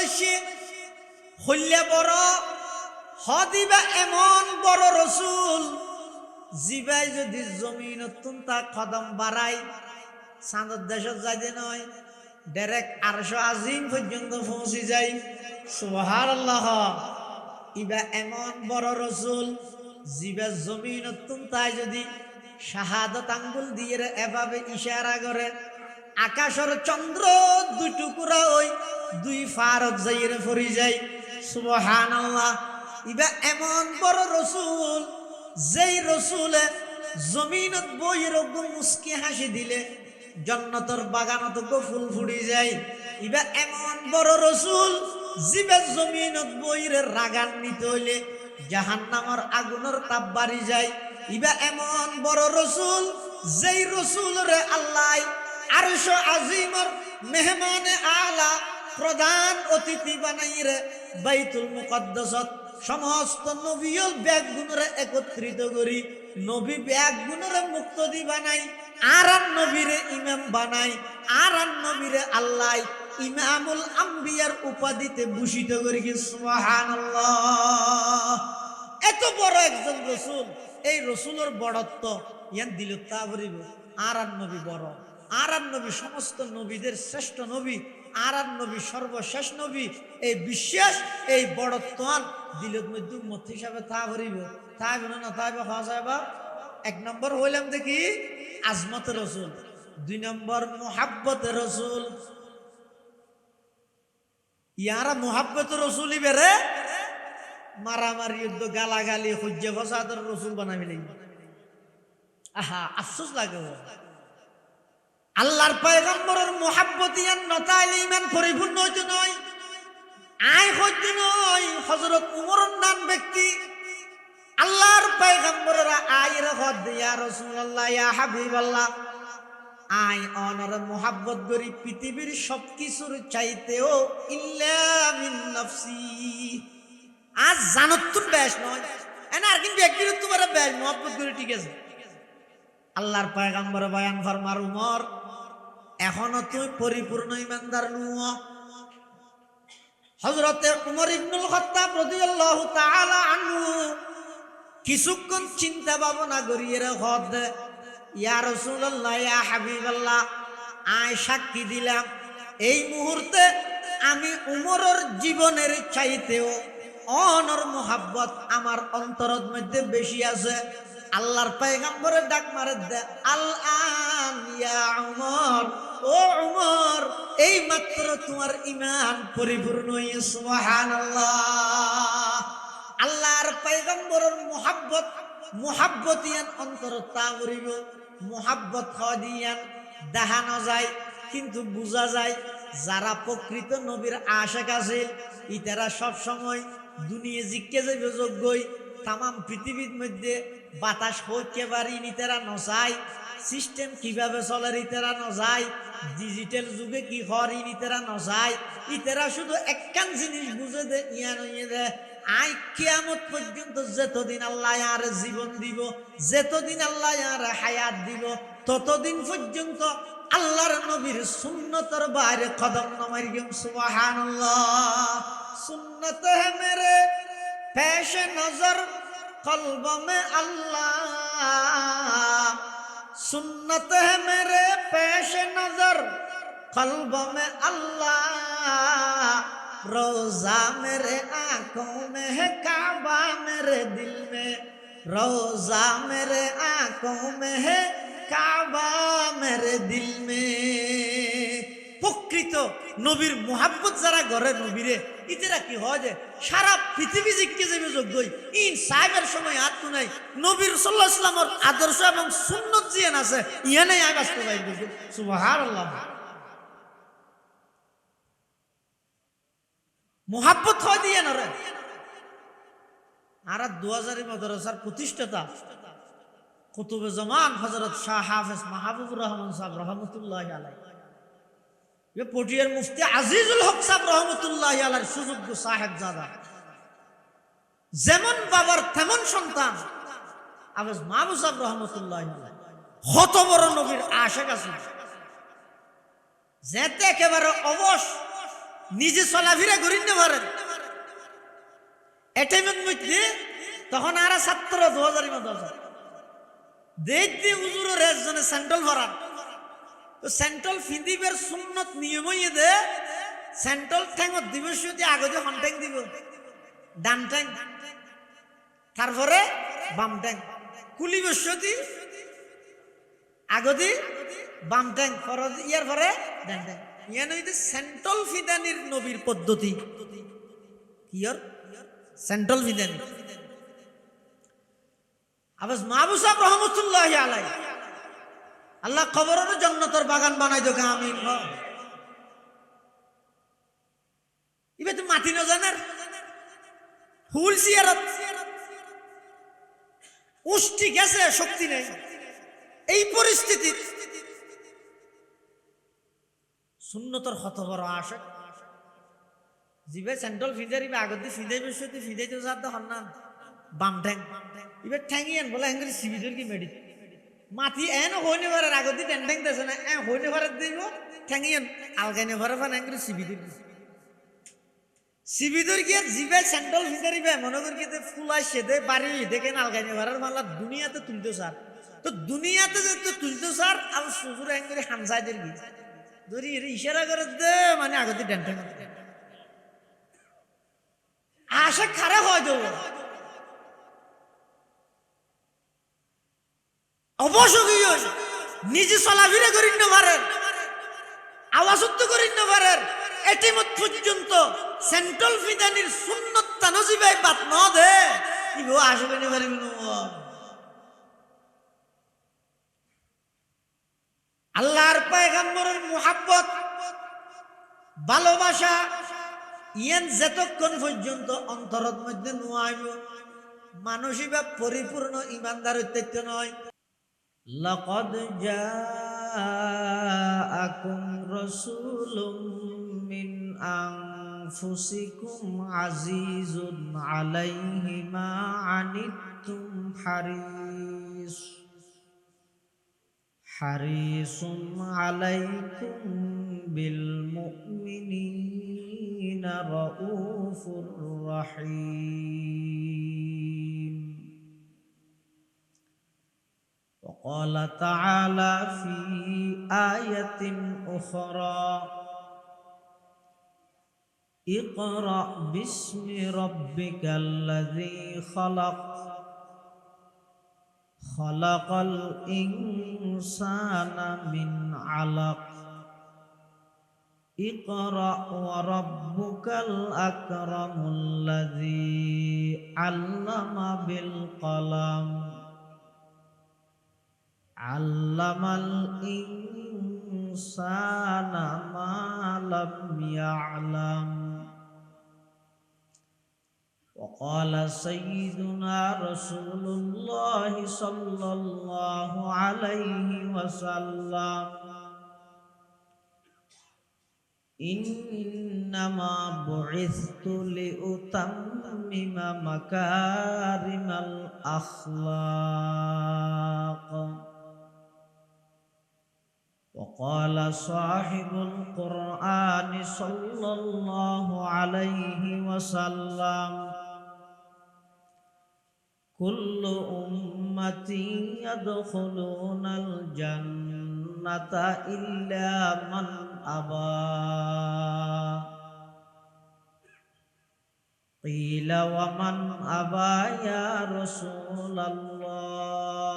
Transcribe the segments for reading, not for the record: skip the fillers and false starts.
বেশি হইলে বড় হদিবা এমন বড় রসুল জিবাই যদি জমিন তা কদম বাড়াই চাঁদের দেশত যাইতে নয় ডাইরেক্ট 800 আজিম পর্যন্ত পৌঁছে যাই সুবহানাল্লাহ ইবা এমন বড় রসুল জিবা জমিন তাই যদি শাহাদত আঙ্গুল দিয়ে এভাবে ইশারা করে আকাশের চন্দ্র দুই টুকরা ওই দুই ফারত যাইরে পড়ি যায় সুবহানাল্লাহ ইবা এমন বড় রসুল যেই রসুলে জমিনত বইয়ের মুস্কি হাসি দিলে জান্নাতের বাগানত ফুল ফুড়ি যায় ইবা এমন বড় রসুল জিবে জমিনত বইয়ের রাগান্বিত হইলে জাহান্নামের আগুনের তাপ বাড়ি যায় ইবা এমন বড় রসুল যেই রসুল রে আল্লাহ আরশ আজিমর মেহমানে আলা প্রধান অতিথি বানাইরে বাইতুল মুকদ্দাসত সমস্ত নবীল ব্যাগ গুণরে একত্রিত করি নবী ব্যাগ গুণরে মুক্তদি বানাই আর নবীরে ইমাম বানাই আর নবীরে আল্লাহ ইমামুল আম্বিয়ার উপাধিতে ভূষিত করি কি সুবহানাল্লাহ এত বড় একজন রসুল এই রসুলের বড়ত্ব ইয়ান দিল তা বলিব আর নবী বড় আর নবী সমস্ত নবীদের শ্রেষ্ঠ নবী আর নবী সর্বশেষ নবী এই বিশ্বাস এই বড়ত্ব দিলত মধ্যে উম্মত হিসাবে তা ভরিব তাই বলে না তাই হওয়া যায় বা 1 নম্বর হইলাম দেখি আজমত রসুল 2 নম্বর মুহাব্বত রসুল ইয়ারা মুহাব্বত রসুলই বেরে মারামারি যুদ্ধ গালাগালি হজ্জে ফসাদের রসুল বানাবি লাগবে আহা আফসোস লাগে আল্লাহর পয়গম্বরের মুহাব্বত ইয়ান নতাইলে ঈমান পরিপূর্ণ হইতো নয় আয় হইতো নয় হযরত উমরের নাম ব্যক্তি আল্লাহর পয়গম্বরের আয়ের হদ ইয়া রাসূলুল্লাহ ইয়া হাবিবাল্লাহ আই অনর মুহাব্বত করি পৃথিবীর সবকিছুর চাইতেও ইল্লা মিন নফসি আজ জানত তুই বেশ নয় এনা আর কিন্তু ব্যক্তির তোমার বেশ মুহাব্বত করি ঠিক আছে আল্লাহর পয়গম্বর বয়ান ফরমার উমর এখনো তুই পরিপূর্ণ ঈমানদার নুয়া হযরত উমর ইবনুল খাত্তাব রাদিয়াল্লাহু তাআলা আনহু কিছুক্ষণ চিন্তা ভাবনা করিয়ে হদ ইয়া রাসূলুল্লাহ ইয়া হাবিবাল্লাহ আয় সাক্ষী দিলাম এই মুহূর্তে আমি উমরের জীবনের চাইতেও অনর মুহাব্বত আমার অন্তরের মধ্যে বেশি আছে আল্লাহর পয়গম্বরের ডাক মারে দে আল আন ইয়া উমর ও উমর এই মাত্র তোমার ঈমান পরিপূর্ণ হইছে সুবহানাল্লাহ আল্লাহর পয়গম্বরের মুহাব্বতিয়ান অন্তর তা করিব মুহাব্বত হদিয়ান দেখানো যায় কিন্তু বোঝা যায় যারা প্রকৃত নবীর আশিক আছিল ইতারা সব সময় দুনিয়া জিজ্ঞে যাবে যোগ্যই তাম পৃথিবীর মধ্যে বাতাস হইতে পারি নিতেরা নচাই সিস্টেম কিভাবে চলে ইতেরা নজাই ডিজিটাল যুগে কি হরি নিতেরা নজাই ইতেরা শুধু একখান জিনিস বুঝে দে ইয়া নইয়ে দে আই কিয়ামত পর্যন্ত যতদিন আল্লাহ আর জীবন দিব যতদিন আল্লাহ আর হায়াত দিব ততদিন পর্যন্ত আল্লাহর নবীর সুন্নতের বাইরে কদম নমাই গেম সুবহানাল্লাহ সুন্নত হে মেরে পেশ নজর কলব মে আল্লাহ सुन्नत है मेरे पेश नजर कल्ब में अल्लाह रोजा मेरे आंखों में है काबा मेरे दिल में रोजा मेरे आंखों में है काबा मेरे दिल में প্রকৃত নবীর মুহাব্বত যারা করে নবীরে ইতেরা কি হয় যে সারা পৃথিবী জিজ্ঞে যাবে যোগ্যই ইন সাহেবের সময় আর তো নাই নবীর সাল্লাল্লাহু আলাইহি ওয়াসাল্লামের আদর্শ এবং সুন্নত জিয়ান আছে ইয়ানেই আই বাস্তবায়ন করবে সুবহানাল্লাহ মুহাব্বত হয় দিয়ে না রে আর 2000 মাদ্রাসার প্রতিষ্ঠাতা কুতুবে জামান হযরত শাহ হাফেজ মাহবুবুর রহমান সাহেব রহমাতুল্লাহি আলাইহি ये पटियार मुफ्ती আজিজুল হক সাহেব রহমাতুল্লাহি আলাইহির সুযোগ্য সাহেবজাদা যেমন বাবার তেমন সন্তান আবেজ মাহবুব সাহেব রহমাতুল্লাহি আলাইহি কত বড় নবীর আশিক আছে যেতে একেবারে অবশ নিজে চলাফেরা করি না পারেন এটাই মধ্যে তখন আর ছাত্র 2000 মতো দেখতে হুজুরের একজনে স্যান্ডেল ভরান তো স্যান্ডেল ফিন্দিবের সুন্নত নিয়মই দে স্যান্ডেল ঠ্যাঙত দিবস আগতে হন ঠ্যাং দিব ডান ঠ্যাং তারপরে বাম ঠ্যাং কুলি বসতি আগতে বাম ঠ্যাং ফরজ ইয়ার পরে ডান ঠ্যাং ইয়ান হইতে স্যান্ডেল ফিদানির নবীর পদ্ধতি কিয়র স্যান্ডেল ফিদানি আবাস মাহবুব সাহেব রহমতুল্লাহি আলাইহি আল্লাহ কবরের জান্নাতের বাগান বানাই দোকা আমিন ইবে তো মাটি ন জানার ফুল সিয়ারত উষ্টি গেছে শক্তি নেই এই পরিস্থিতি সুন্নতর কত বড় আশা জিবে স্যান্ডেল ফিদারিবে আগতে ফিদাই বসতি ফিদাই তো সাথে হন না বাম ঠ্যাং ইবে ঠ্যাঙিয়ান বলে হ্যাঙ্গরি সিবিদর কি মেডি মাটি এন হইনে পারে আগতে ঠ্যাং ঠ্যাং দেছে না হইনে পারে দিব ঠ্যাঙিয়ান আলগাইনে পারে ফান হ্যাঙ্গরি সিবিদর সিবিদর গিয়ে জিবে স্যান্ডেল ফিদারিবে মনে করি গিয়ে ফুলাই সেদে বাড়ি দেখেন আলগাইনে পারার মাল্লা দুনিয়াতে তুলতো স্যার তো দুনিয়াতে যে তুলতো স্যার আর শ্বশুর হ্যাঙ্গরি হামসাইদের গিয়ে ধরি ইশারা করে দে মানে আগতে ঠ্যাং ঠ্যাং আশা খারাপ হয় দেবো অবশ্যই নিজে চলাফেরা করি না পারেন আওয়াজ করি না পারেন এটি মত পর্যন্ত সেন্ট্রাল ফিদানির সুন্নত তানজিবাই বাত ন দে ইগো আসবে না পারিব আল্লাহর পয়গম্বরের মুহাব্বত ভালোবাসা ইয়ান যতক্ষণ পর্যন্ত অন্তরের মধ্যে নোয়াইব মানসিকভাবে পরিপূর্ণ ইমানদার হইতে নয় লাকাদ জাআকুম রাসূলুম মিন আনফুসিকুম আজিজুন আলাইহি মা আনিতুম হারিসুন আলাইকুম বিল মুমিনিনা রাউফুর রাহিম وقال تعالى في آية أخرى اقرأ باسم ربك الذي خلق الإنسان من علق اقرأ وربك الأكرم الذي علم بالقلم علم الإنسان ما لم يعلم وقال سيدنا رسول الله صلى الله عليه وسلم إنما بعثت لأتمم مكارم الأخلاق وقال صاحب القرآن صلى الله عليه وسلم كل أمتي يدخلون الجنة إلا من أبى قيل ومن أبى يا رسول الله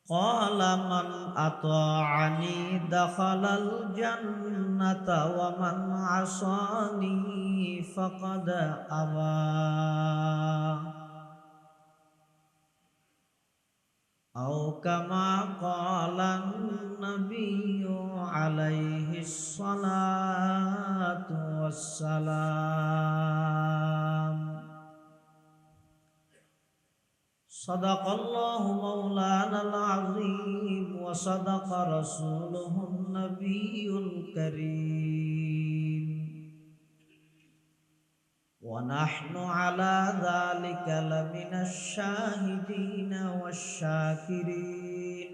قال من أطاعني دخل الجنة ومن عصاني فقد أبى أو كما قال النبي عليه الصلاة والسلام صدق الله مولانا العظيم وصدق رسوله النبي الكريم ونحن على ذلك لمن الشاهدين والشاكرين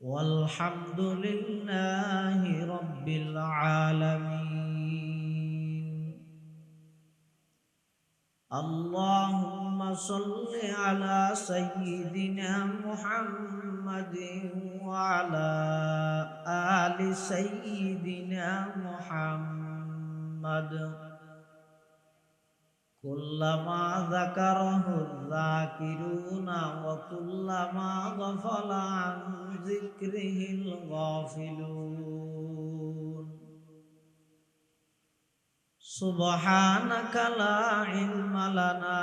والحمد لله رب العالمين. اللهم صل على سيدنا محمد وعلى آل سيدنا محمد كلما ذكره الذاكرون وكلما غفل عن ذكره الغافلون. سبحانك لا علم لنا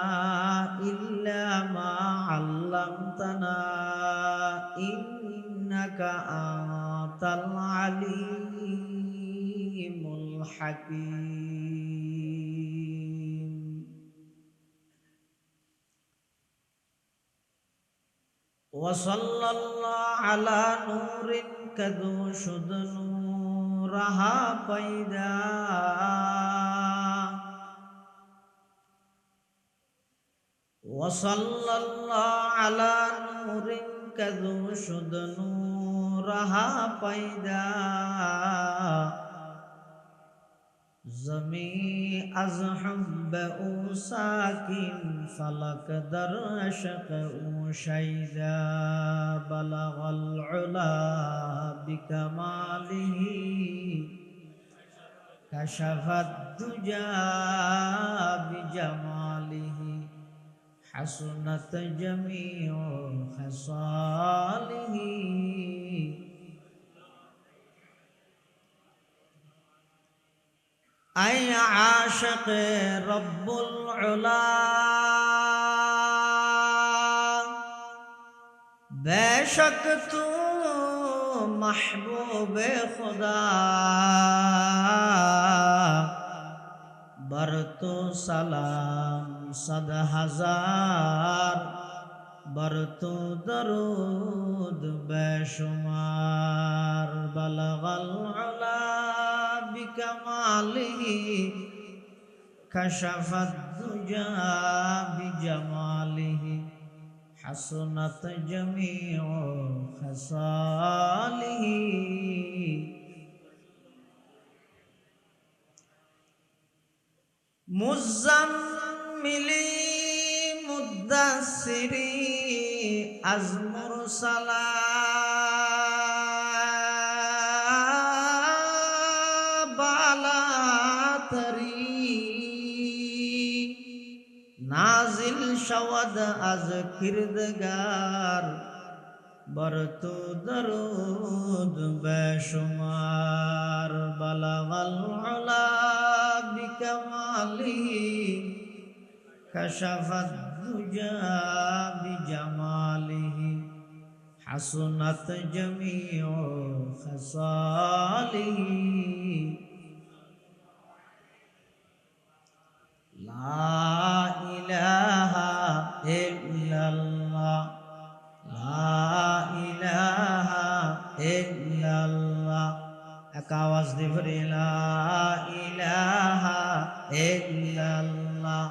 إلا ما علمتنا إنك أنت العليم الحكيم. وصلى الله على نور كذو شد نورها پیدا وصلى الله على نور كذو شد نورها پیدا زمی از حب او ساکن فلک در عشق او شیدا بلغ العلا بکماله کشف الدجى بجماله حسنت جمیع خصاله. اے عاشق رب العلا بے شک تو محبوب خدا بر تو سلام 100,000 بر تو درود بے شمار بلغ العلا بکماله کشف الدجى بجماله حسنت جمیع خصاله. مزملی مدثری از مرسلا بالاتری نازل شود از کردگار بر تو درود بے شمار بلغ العلا بکماله کشف الدجى بجماله حسنت جمیع خصاله. لا إله إلا الله لا إله إلا الله এক আওয়াজ দিয়ে লা ইলাহা ইল্লাল্লাহ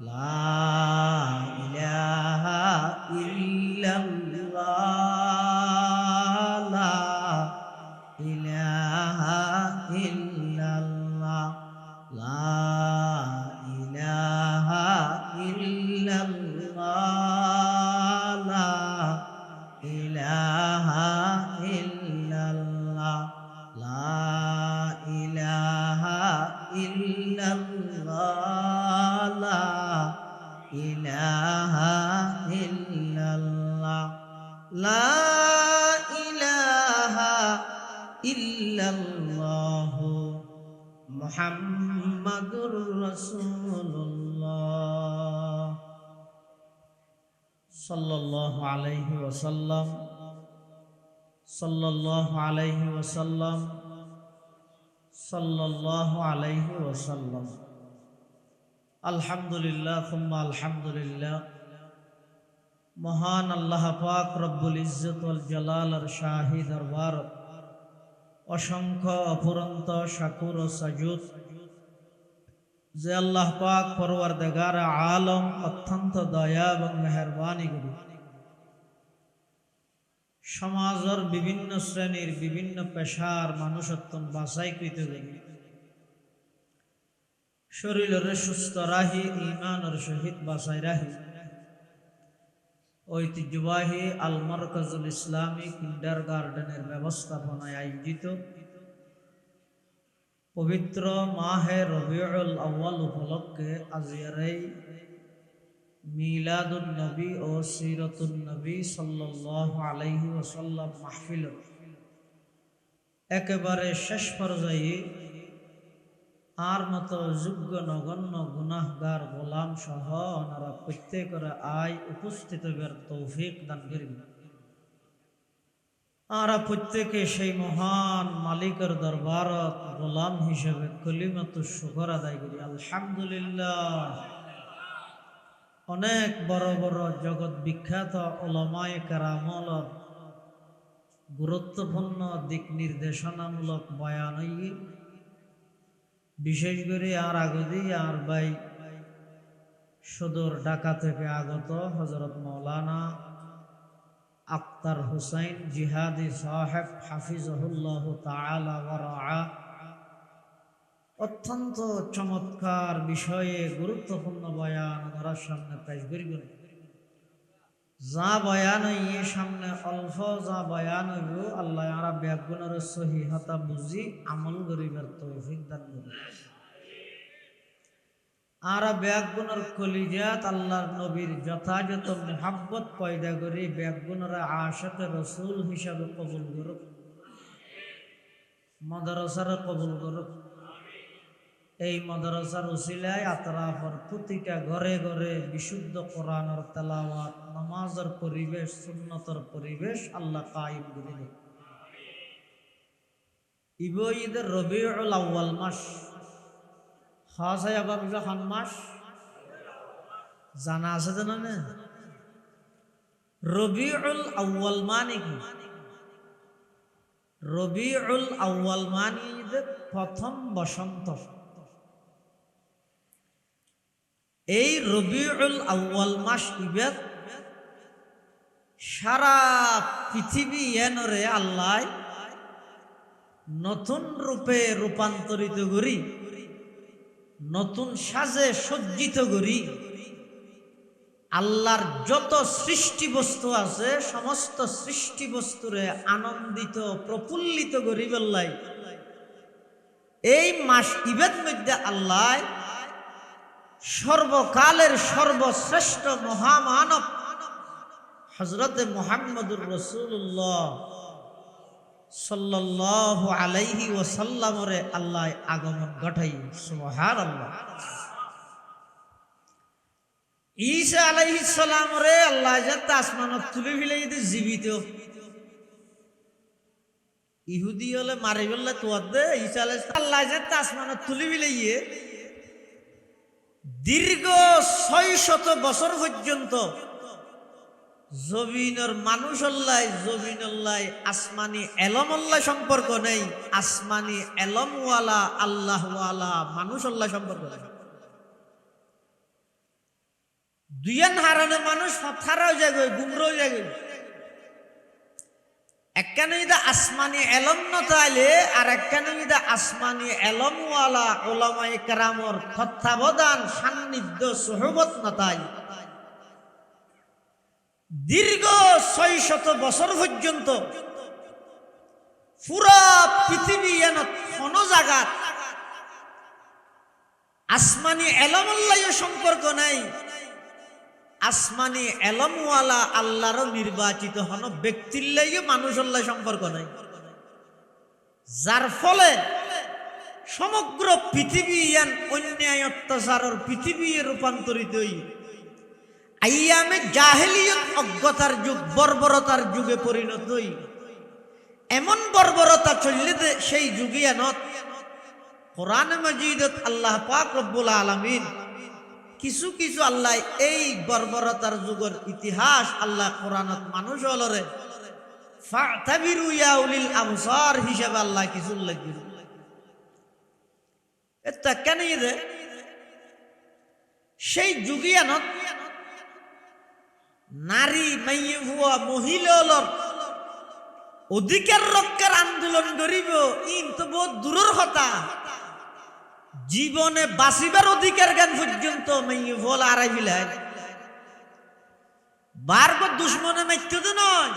লা ইলাহা ইল্লাল্লাহ লা ইলাহা ইল্লাল্লাহ লা ইলাহা ইল্লাল্লাহ লা ইলাহা ইল্লাল্লাহ লা ইলাহা ইল্লাল্লাহ লা ইলাহা ইল্লাল্লাহ লা ইলাহা ইল্লাল্লাহ মুহাম্মাদুর রাসূলুল্লাহ সাল্লাল্লাহু আলাইহি ওয়াসাল্লাম সাল্লাল্লাহু আলাইহি ওয়াসাল্লাম সাল্লাল্লাহু আলাইহি ওয়াসাল্লাম। আলহামদুলিল্লাহ সুম্মা আলহামদুলিল্লাহ। মহান আল্লাহ পাক রব্বুল ইজ্জত ওয়াল জালালের শাহী দরবার অসংখ্য অপুরন্ত শাকুর ও সাজুদ যে আল্লাহ পাক পরওয়ারদিগার আলম অত্যন্ত দয়া এবং মেহেরবানি করি সমাজের বিভিন্ন শ্রেণীর বিভিন্ন পেশার মানুষত্ব বাছাইকৃত করি শরীরের সুস্থ রাহি ইমানের সহিত বাছাই রাহি ঐতিহ্যবাহী আল মারকাজুল ইসলামী কিন্ডার গার্ডেনের ব্যবস্থাপনায় আয়োজিত পবিত্র মাহে রবিউল আউয়াল উপলক্ষে আজকের এই মিলাদুন নবী ও সিরাতুন নবী সাল্লাল্লাহু আলাইহি ওয়াসাল্লাম মাহফিল একেবারে শেষ পর্যায়ে আর মতো যোগ্য নগণ্য গুনাহগার গোলাম সহ ওনারা প্রত্যেকের আয় উপস্থিত হবার তৌফিক দান করেন। আমরা প্রত্যেকে সেই মহান মালিকের দরবারত গোলাম হিসেবে কলিমাতুশ শুকর আদায় করি আলহামদুলিল্লাহ। অনেক বড় বড় জগৎ বিখ্যাত উলামায়ে কেরামর গুরুত্বপূর্ণ দিক নির্দেশনামূলক বয়ান বিশেষ করে আর আগদি আর ভাই সদর ঢাকা থেকে আগত হযরত মাওলানা আক্তার হুসাইন জিহাদি সাহেব হাফিজাহুল্লাহ তাআলা ওয়া রাআ অত্যন্ত চমৎকার বিষয়ে গুরুত্বপূর্ণ বয়ান আমাদের সামনে পেশ করিবেন। যা বয়ান হইয়ে সামনে অল্প যা বয়ান হইব আল্লাহ আমরা ব্যাগুণের সহিহতা বুঝি আমল করিবার তৌফিক দান করুন। আর ব্যাগুণের কলিজাত আল্লাহর নবীর যথাযথ মুহাব্বত পয়দা করি ব্যাগুণের আশিক রাসূল হিসাবে কবুল করুক, মাদ্রাসার কবুল করুক। এই মাদ্রাসার উসিলায় আতরাফের প্রতিটা ঘরে ঘরে বিশুদ্ধ কোরআনের তেলাওয়াত, নামাজের পরিবেশ, সুন্নতের পরিবেশ আল্লাহ কায়েম করে দেন। ঈদের রবিউল আউয়াল মাস খাস হয় আবার খান মাস জানা আছে জানা না? রবিউল আউয়াল মানে কি? রবিউল আউয়াল মানে প্রথম বসন্ত। এই রবিউল আউয়াল মাস ইবাদ সারা পৃথিবী এনরে আল্লাহ নতুন রূপে রূপান্তরিত করি, নতুন সাজে সজ্জিত করি। আল্লাহর যত সৃষ্টি বস্তু আছে সমস্ত সৃষ্টি বস্তুরে আনন্দিত প্রফুল্লিত করি বললাই এই মাস ইবাদ মধ্যে আল্লাহ সর্বকালের সর্বশ্রেষ্ঠ মহামানব হযরতে মুহাম্মদুর রাসূলুল্লাহ সাল্লাল্লাহু আলাইহি ওয়াসাল্লামরে আল্লাহ আগমন ঘটাই। সুবহানাল্লাহ। ঈসা আলাইহিস সালাম রে আল্লাহ জাত আসমানত তুলে ফেলাই দে জীবিত। ইহুদি হলে মারি বললে তোয়াদ দে ঈসা আলাইহিস আল্লাহ জাত আসমানত তুলে ফেলাইয়ে দীর্ঘ 600 বছর পর্যন্ত জমিনের মানুষ আল্লাহ জমিন আল্লাহ আসমানি এলম আল্লাহ সম্পর্ক নেই, আসমানি এলমওয়ালা আল্লাহওয়ালা মানুষ আল্লাহ সম্পর্ক নেই। দুইয়ান হারানো মানুষ ফারাও যাবে গুমরাও যাবে। একখানে আসমানি এলম নতাইলে আর একখানে আসমানি এলমওয়ালা উলামায়ে কেরামর তত্ত্বাবধান সান্নিধ্য সোহবত নতাই দীর্ঘ 600 বছর পর্যন্ত পুরা পৃথিবী কোন জায়গা আসমানি এলমুল্লাহ সম্পর্ক নাই, আসমানি এলমওয়ালা আল্লাহর নির্বাচিত হন ব্যক্তির লাগে মানুষল্লাহ সম্পর্ক নাই। যার ফলে সমগ্র পৃথিবী অন্যায় অত্যাচারের পৃথিবী রূপান্তরিত হই আইয়ামে জাহেলিয়ত অজ্ঞতার যুগ বর্বরতার যুগে পরিণত হই। এমন বর্বরতা চললে সেই যুগে কোরআন মাজিদত আল্লাহ পাক রব্বুল আলামিন কিছু কিছু আল্লাহ এই বর্বরতার যুগের ইতিহাস আল্লাহ কোরআনত মানুষ হলরে ফাতাবিরু ইয়া উলিল আবসার হিসাবে আল্লাহ কিছু উল্লেখ করেন। এটা কেন রে সেই যুগিয়ানত নারী মাইয়ে হুয়া মহিলার অধিকার রক্ষার আন্দোলন করিব ইন তো বহুত দূরের কথা, জীবনে বাঁচিবার অধিকার জ্ঞান পর্যন্ত মেয়ে ফল আড়াই ফেলায় বারগো দুশ্মনে মৃত্যুতে নয়,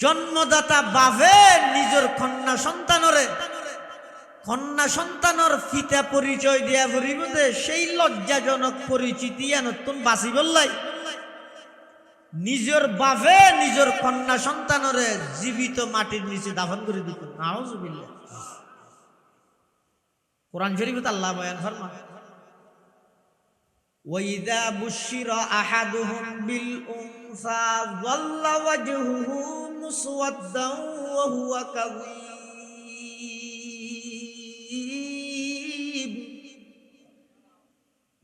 জন্মদাতা বাপে নিজের কন্যা সন্তানের পিতা পরিচয় দিয়া ফুরিব দে, সেই লজ্জাজনক পরিচিতি নতুন বাঁচি বললাই নিজের বাপে নিজের কন্যা সন্তানরে জীবিত মাটির নিচে দাফন করে দিত। নাউজুবিল্লাহ। কোরআন শরীফে আল্লাহ বয়ান ফরমান, ওয়াইদা বুশিরা আহাদুহুম বিল উনসা যাল্লা ওয়াজহুহু মুসওয়াদ্দান ওয়া হুয়া কাযীব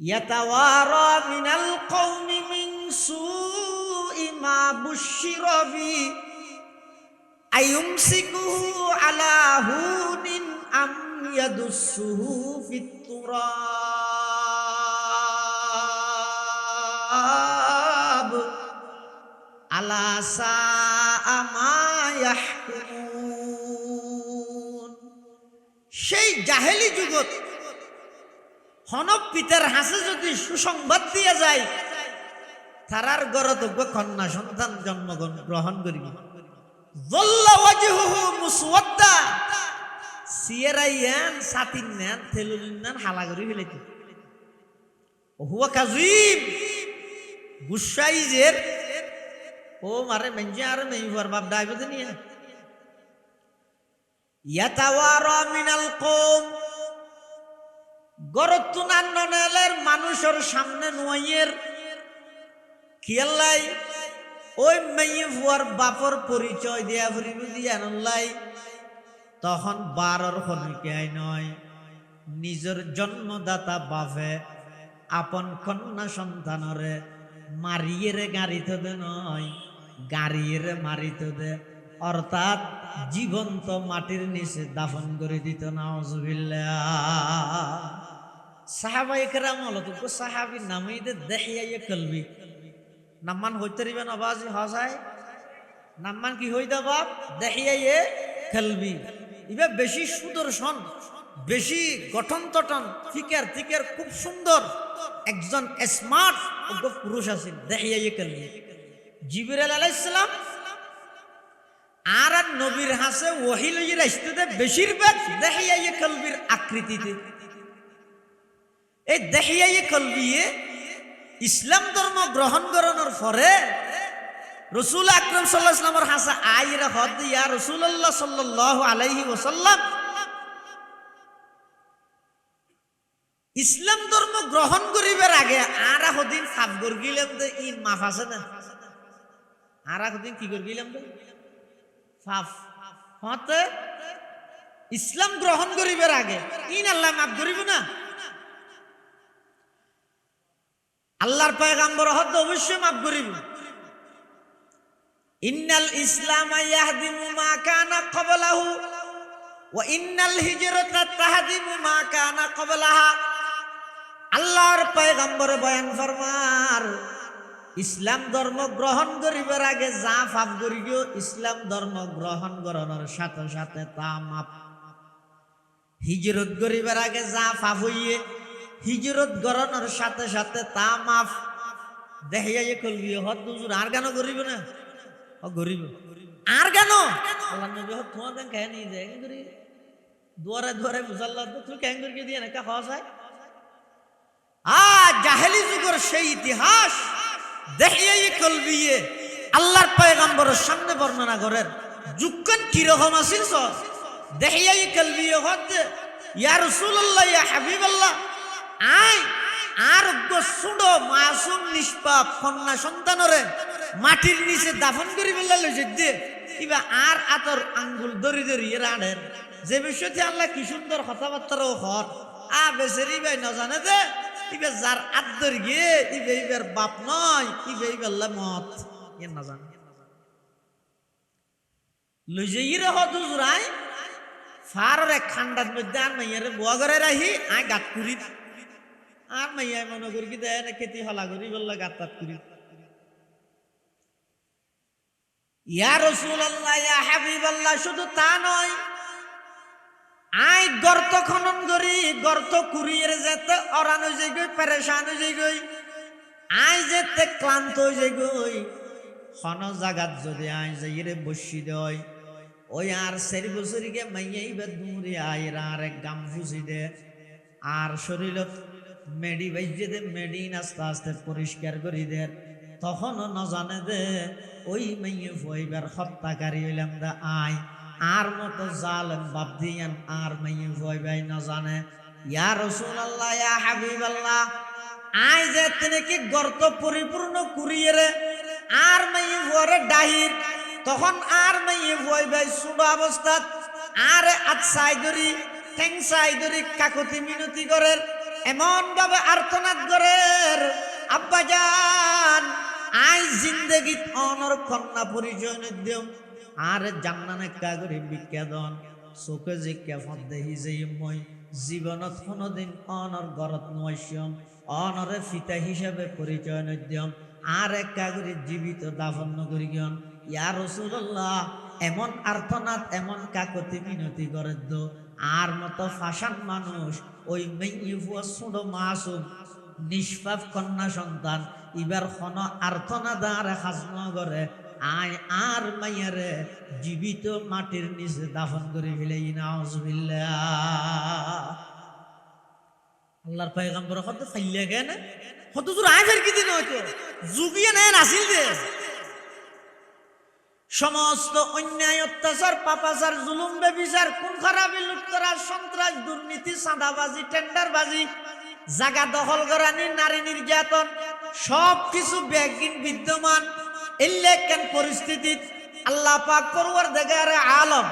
ইয়াতাওয়ারা মিনাল কওমি মিন সুই মা বুশিরা বি আইয়ুমসিকুহু আলা হুনিন আম ইয়াদুসসুহু ফিত তুরাব আলা সাআ মা ইয়াহকুমুন। সেই জাহেলি যুগত হনব পিতার হাসে যদি সুসংবাদ দিয়া যায়, তারার গরত কন্যা সন্তান জন্মগ্রহণ করিবে, যাল্লা ওয়াজহুহু মুসওয়াদ্দা, সিয়ারাইয়ান সাতিন নেন তেলুলিন নেন হালা করি ফেলাইতে, হুয়া কাযীব, গুসাইজের ও মারে মেঞ্জে আর মেইবার বাপ ডাইবতে নিয়ে ইয়াতাওয়ারা মিনাল কওম, গরতুনান্ননের মানুষের সামনে নুয়াইয়ের কিয়াল্লাই ওই মেয়ে ফুয়ার বাপর পরিচয় দিয়া ফুরিব দিয়া নল্লাই, তখন বারর হনিকাই নয় নিজের জন্মদাতা বাপে আপন কন্যা সন্তানরে মারিয়ে গাড়িতে দে নয়, গাড়িয়ে মারিত দে, অর্থাৎ জীবন্ত মাটির নিচে দাফন করে দিত। নাউজুবিল্লাহ। সাহাবায়ে কেরাম হলো তো সাহাবীর নামই দে দেখিয়াইয়ে কলবি, নাম্মান হইতে রিবেন আবাজি হসায়, নাম্মান কি হইতা বাপ দেখিয়াইয়ে কলবি। ইবা বেশি সুদর্শন, বেশি গঠন তটন ফিকের খুব সুন্দর একজন স্মার্ট পুরুষ আছেন, দেখিয়াইয়ে কলবি। জিবরাইল আলাইহিস সালাম আর নবীর হাসে ওহী লইয়ে আসতে বেশিরভাগ দেখিয়াইয়ে কলবির আকৃতিতে। এই দেখিয়াইয়ে কলবিয়ে ইসলাম ধর্ম গ্রহণ করানোর পরে রাসূল আকরাম সাল্লাল্লাহু আলাইহি ওয়াসাল্লামের হাসে আইরা হদ ইয়া রাসূলুল্লাহ সাল্লাল্লাহু আলাইহি ওয়াসাল্লাম, ইসলাম ধর্ম গ্রহণ করিবার আগে আর হদিন সাফ করে গেলাম তো ই মাফ আছে না, আর হদিন কি করে গেলাম তো সাফ হতে ইসলাম গ্রহণ করিবার আগে ইন আল্লাহ মাফ করিব না। আল্লাহর পয়গম্বর হদ অবশ্যই মাফ করিব। ইন্নাল ইসলাম ইয়াহদিমু মা কানা ক্বাবলাহু ওয়া ইন্নাল হিজরাতা তাহদিমু মা কানা ক্বাবলাহা। আল্লাহর পয়গম্বর বয়ান ফরমার, ইসলাম ধর্ম গ্রহণ করিবার আগে যা পাপ করিও ইসলাম ধর্ম গ্রহণ করানোর সাথে সাথে তা মাপ। হিজরত করিবার আগে যা পাপ হইয়ে হিজরত করানোর সাথে সাথে তা মাফ। দেখিয়াইয়ে কলবি হদ হুজুর আর কেন করিব না, ও করিব আর কেন আল্লাহ নবী হদ তোমার কেন কে নিয়ে যায় করি দুয়ারে দুয়ারে মুসাল্লাহ তুই কেন করি দিয়ে না কা হওয়া যায়। জাহেলি যুগের সেই ইতিহাস দেখিয়াইয়ে কলবিয়ে আল্লাহর পয়গম্বরের সামনে বর্ণনা করেন যুগকান কিরকম আছিল। দেখিয়াইয়ে কলবিয়ে হদ ইয়া রাসূলুল্লাহ ইয়া হাবিবাল্লাহ, আই আর ছোট মাসুম নিষ্পাপ কন্যা সন্তানরে মাটির নিচে দাফন করি ফেললা লইছে দে ইবা আর আতর আঙ্গুল দরি দরি রাড়েন যে বিষয়টি আল্লাহ কি সুন্দর কথাবার্তারও হর আ বেচারি ভাই না জানে দে ইবে যার আদর গিয়ে ইবে ইবের বাপ নয়, ইবে ইবেল্লা মত ইয়ে না জানে লইছে ইরে হদ হুজুরাই ফারের এক খান্ডার মধ্যে আর মাইয়ারে বুয়া করে রাহি আয় গাত করি আর মাইয়া মনে করি কি দেয় না খেতি হলা করি বললা গাত তাত করি। ইয়া রাসূলুল্লাহ, ইয়া হাবিবাল্লাহ, শুধু তা নয়, আই গর্ত খনন করি, গর্ত কুড়িয়ে যেতে অরান হয়ে যাই গই, পেরেশান হয়ে যাই গই, আই যেতে ক্লান্ত হয়ে যাই গই। হন জাগাত যদি আই যাই রে বসি দেয়, ওই আর 4 বছরকে মাইয়াই বা দূরে আইরা আর এক গাম ফুসি দে, আর শরীরত মেডি বাইজে দে, মেডিন আস্তে আস্তে পরিষ্কার করি দে। তখনও ন জানে দে ওই মাইয়ে ফইবার হত্যাকারী হইলাম দা আই, আর মতো জালেম বাপ দিয়ান আর মাইয়ে ফইবাই ন জানে। ইয়া রাসূলুল্লাহ, ইয়া হাবিবাল্লাহ, আই যে তিনি কি গর্ত পরিপূর্ণ কুড়িয়ে রে আর মাইয়ে ফরে ডাহির, তখন আর মাইয়ে ফইবাই সুড অবস্থাত আর আচ্ছাই ধরি ঠেংসাই ধরি কাকতি মিনতি করের, এমন ভাবে আর্তনাদ করের, আব্বাজান আই জিন্দেগিত অনর কন্যা পরিচয় দিও, আর জান্নানে কাগরি বিজ্ঞাদন চোখে যে কেফত দেখি যে মই জীবনত কোনোদিন অনর গরত নয়সম, অনরে ফিতা হিসাবে পরিচয় দিম, আর এক কাগরি জীবিত দাফন করি গন। ইয়া রাসূলুল্লাহ, এমন আর্তনাদ এমন কাকতি মিনতি করে দো, আর মতো ফাশান মানুষ ওই মেয়ে ফুয়া ছোট মাসুম নিষ্পাপ কন্যা সন্তান ইবার খন আর্তনাদ আর হাজম করে আয় আর মাইয়ারে জীবিত মাটির নিচে দাফন করে ফেলে। নাউজুবিল্লাহ। আল্লাহর পয়গম্বর কত ফাইলে গেন, কত দূর আয় ফের কি দিন হয়তো যুগিয়ে নেন আসিল দে। সমস্ত অন্যায়, অত্যাচার, পাপাচার, জুলুম, বেবিচার, খুন খারাপি, লুটতরা, সন্ত্রাস, দুর্নীতি, চাঁদাবাজি, টেন্ডারবাজি, জায়গা দখল করানি, নারী নির্যাতন, সব কিছু ব্যাগিন বিদ্যমান। এলেকেন পরিস্থিতিত আল্লাহ পাক পরওয়ারদিগার আলম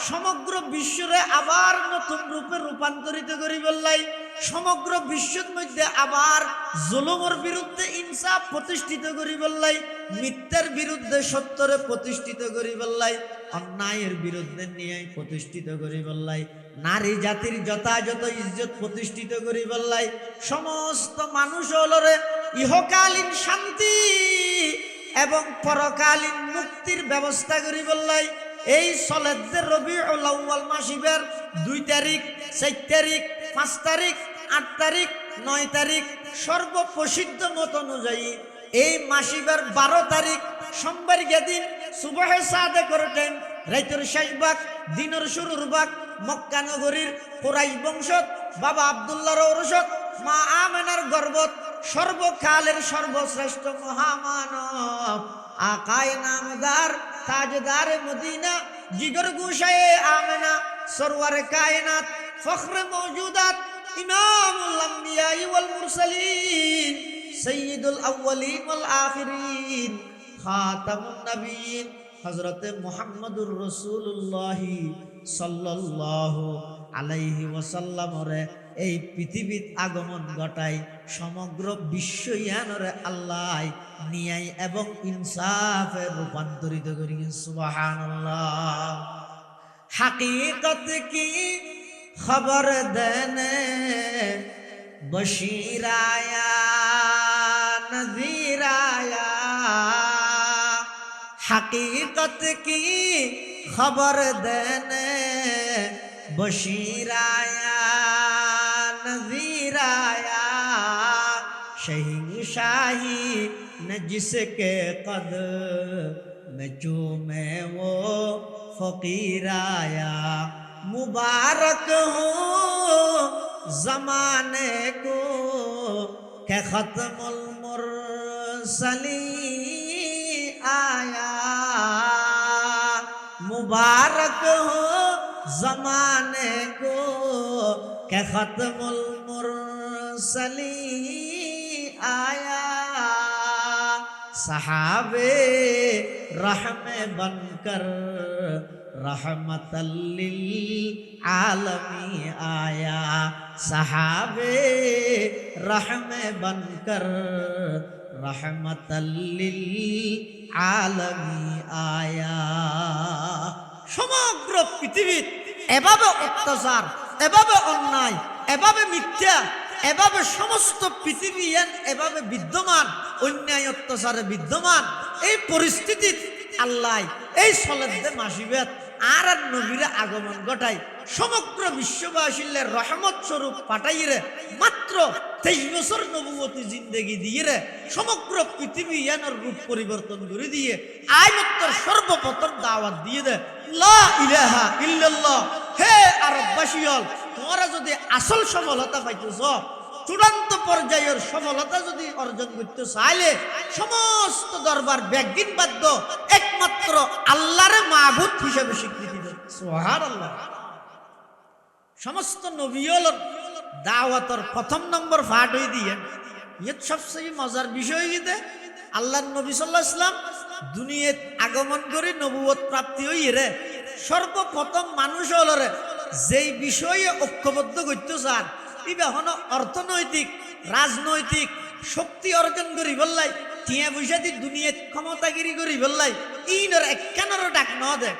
সমগ্র বিশ্বরে আবার নতুন রূপে রূপান্তরিত করি বললাই, সমগ্র বিশ্বের মধ্যে আবার জুলুমের বিরুদ্ধে ইনসাফ প্রতিষ্ঠিত করি বললাই, মিথ্যার বিরুদ্ধে সত্যরে প্রতিষ্ঠিত করি বললাই, অন্যায়ের বিরুদ্ধে ন্যায় প্রতিষ্ঠিত করি বললাই, নারী জাতির যথাযথ ইজ্জত প্রতিষ্ঠিত করি বললাই, সমস্ত মানুষ হলরে ইহকালীন শান্তি এবং পরকালীন মুক্তির ব্যবস্থা করি বললাই। এই সলেদের রবিউল আউয়াল মাসিবের 2 তারিখ, 4 তারিখ, 5 তারিখ, 8 তারিখ, 9 তারিখ সর্বপ্রসিদ্ধ মত অনুযায়ী এই মাসিবের 12 তারিখ সোমবার গেদিন সুবহে সাদে করতেন, রাইতের শেষ ভাগ দিনের শুরুর ভাগ মক্কা নগরীর কুরাইশ বংশত বাবা আব্দুল্লাহর ঔরসত মা আমেনার গর্ভত সর্বকালের সর্বশ্রেষ্ঠ মহামানব আকায়ে নামদার তাজদার মদিনা জিগর গুশায়ে আমেনা সরওয়ারে কায়নাত ফখরে মওজুদাত ইমামুল আম্বিয়া ওয়াল মুরসালিন সাইয়্যিদুল আউওয়ালিন ওয়াল আখিরিন খাতামুন নবিয়্যিন হযরতে মুহাম্মদুর রাসূলুল্লাহ সাল্লাল্লাহু আলাইহি ওয়াসাল্লামরে এই পৃথিবীত আগমন ঘটাই সমগ্র বিশ্বয়ানরে আল্লাহ নিয়াই এবং ইনসাফে রূপান্তরিত করি। সুবহানাল্লাহ। হাকিকত কি খবর দেনে বশিরায়া নযিরায়া, हकीकत की खबर देने बशीराया नज़ीराया, शहंशाही न जिसके कद में चूमे वो फ़कीराया, मुबारक हो ज़माने को के ख़त्मुल मुरसलीन आया, मुबारक हो ज़माने को के ख़त्मुल मुरसलीन आया, सहाबे रहमे बनकर रहमतल लिल आलमी आया, सहाबे रहमे बनकर रहमतल लिल आलमी आया। সমগ্র পৃথিবীত এভাবে অত্যাচার, এভাবে অন্যায়, এভাবে মিথ্যা, এভাবে সমস্ত পৃথিবী এভাবে বিদ্যমান, অন্যায় অত্যাচারে বিদ্যমান। এই পরিস্থিতিত আল্লাহ এই সলেদে মাসিবেত আর আর নবীরে আগমন ঘটাই সমগ্র বিশ্ববাসীর রহমত স্বরূপ পাঠাইরে মাত্র 23 বছর নবুয়তি জিন্দেগি দিয়ে রে সমগ্র পৃথিবী ইয়ানোর রূপ পরিবর্তন করে দিয়ে আইমত্তর সর্বপ্রথম দাওয়াত দিয়ে দে লা ইলাহা ইল্লাল্লাহ। হে আরববাসী হল, তোমরা যদি আসল সফলতা পাইতেছ, চূড়ান্ত পর্যায়ের সফলতা যদি অর্জন করতে চাইলে সমস্ত দরবার ব্যাগিন বাধ্য একমাত্র আল্লাহর মাবুদ হিসেবে স্বীকৃতি দেয়। সুবহানাল্লাহ। সমস্ত নবীর দাওয়াতর প্রথম নম্বর ফাট হয়ে দিয়ে ইয়ে সবচেয়ে মজার বিষয় গিয়ে আল্লাহর নবী সাল্লাল্লাহু আলাইহি ওয়াসাল্লাম দুনিয়াত আগমন করে নবুয়ত প্রাপ্তি হই রে সর্বপ্রথম মানুষ হল রে যেই বিষয়ে ঐক্যবদ্ধ করতে চান ইবে হন অর্থনৈতিক রাজনৈতিক শক্তি অর্জন করি বললাই টিয়া পয়সা দি দুনিয়াত ক্ষমতাগিরি করি বললাই ইনর একখানারও ডাক ন দে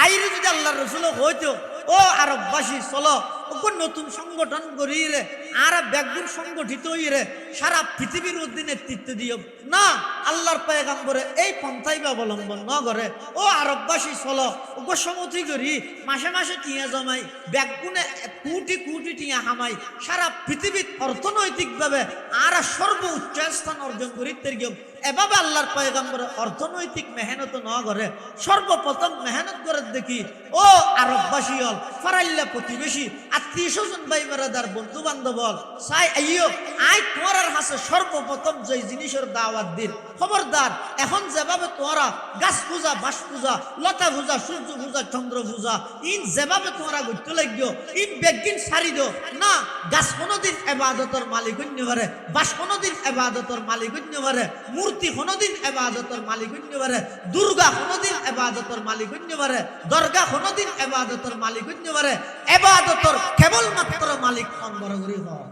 আইরে যদি আল্লাহর রাসূল হইতো ও আরববাসী চলো ওকে নতুন সংগঠন করি রে আর ব্যাগুন সংগঠিত হই রে সারা পৃথিবীর উদ্দিন নেতৃত্ব দিও না, আল্লাহর পয়গম্বরে এই পন্থাই অবলম্বন ন করে ও আরববাসী চলো ওকে সমতি করি মাসে মাসে টিয়া জমাই ব্যাগুনে কোটি কোটি টিয়া হামাই সারা পৃথিবীর অর্থনৈতিকভাবে আর সর্বোচ্চ স্থান অর্জন করি তেরগিও এভাবে আল্লাহর পয়গম্বরে অর্থনৈতিক মেহনত ন করে সর্বপ্রথম মেহনত করে দেখি ও আরববাসী হল ফারাইল্লা প্রতিবেশী আত্মীয় স্বজন ভাই বেড়াদার বন্ধু বান্ধব হল চাই আইও আই তোমার হাসে সর্বপ্রথম যে জিনিসের দাওয়াত দিন খবরদার এখন যেভাবে তোমরা গাছ পূজা বাস পূজা লতা পূজা সূর্য পূজা চন্দ্র পূজা ইন যেভাবে তোমরা করতে লাগিও ইন বেগিন সারি দো না, গাছ কোনোদিন এবাদতের মালিক হইতে পারে, বাস কোনোদিন এবাদতের মালিক হইতে পারে, মূর্তি কোনোদিন এবাদতের মালিক হইতে পারে, দুর্গা কোনোদিন এবাদতের মালিক হইতে পারে, দরগা কোনোদিন এবাদতের মালিক হইতে পারে, এবাদতের কেবলমাত্র মালিক অন্তর করি হয়।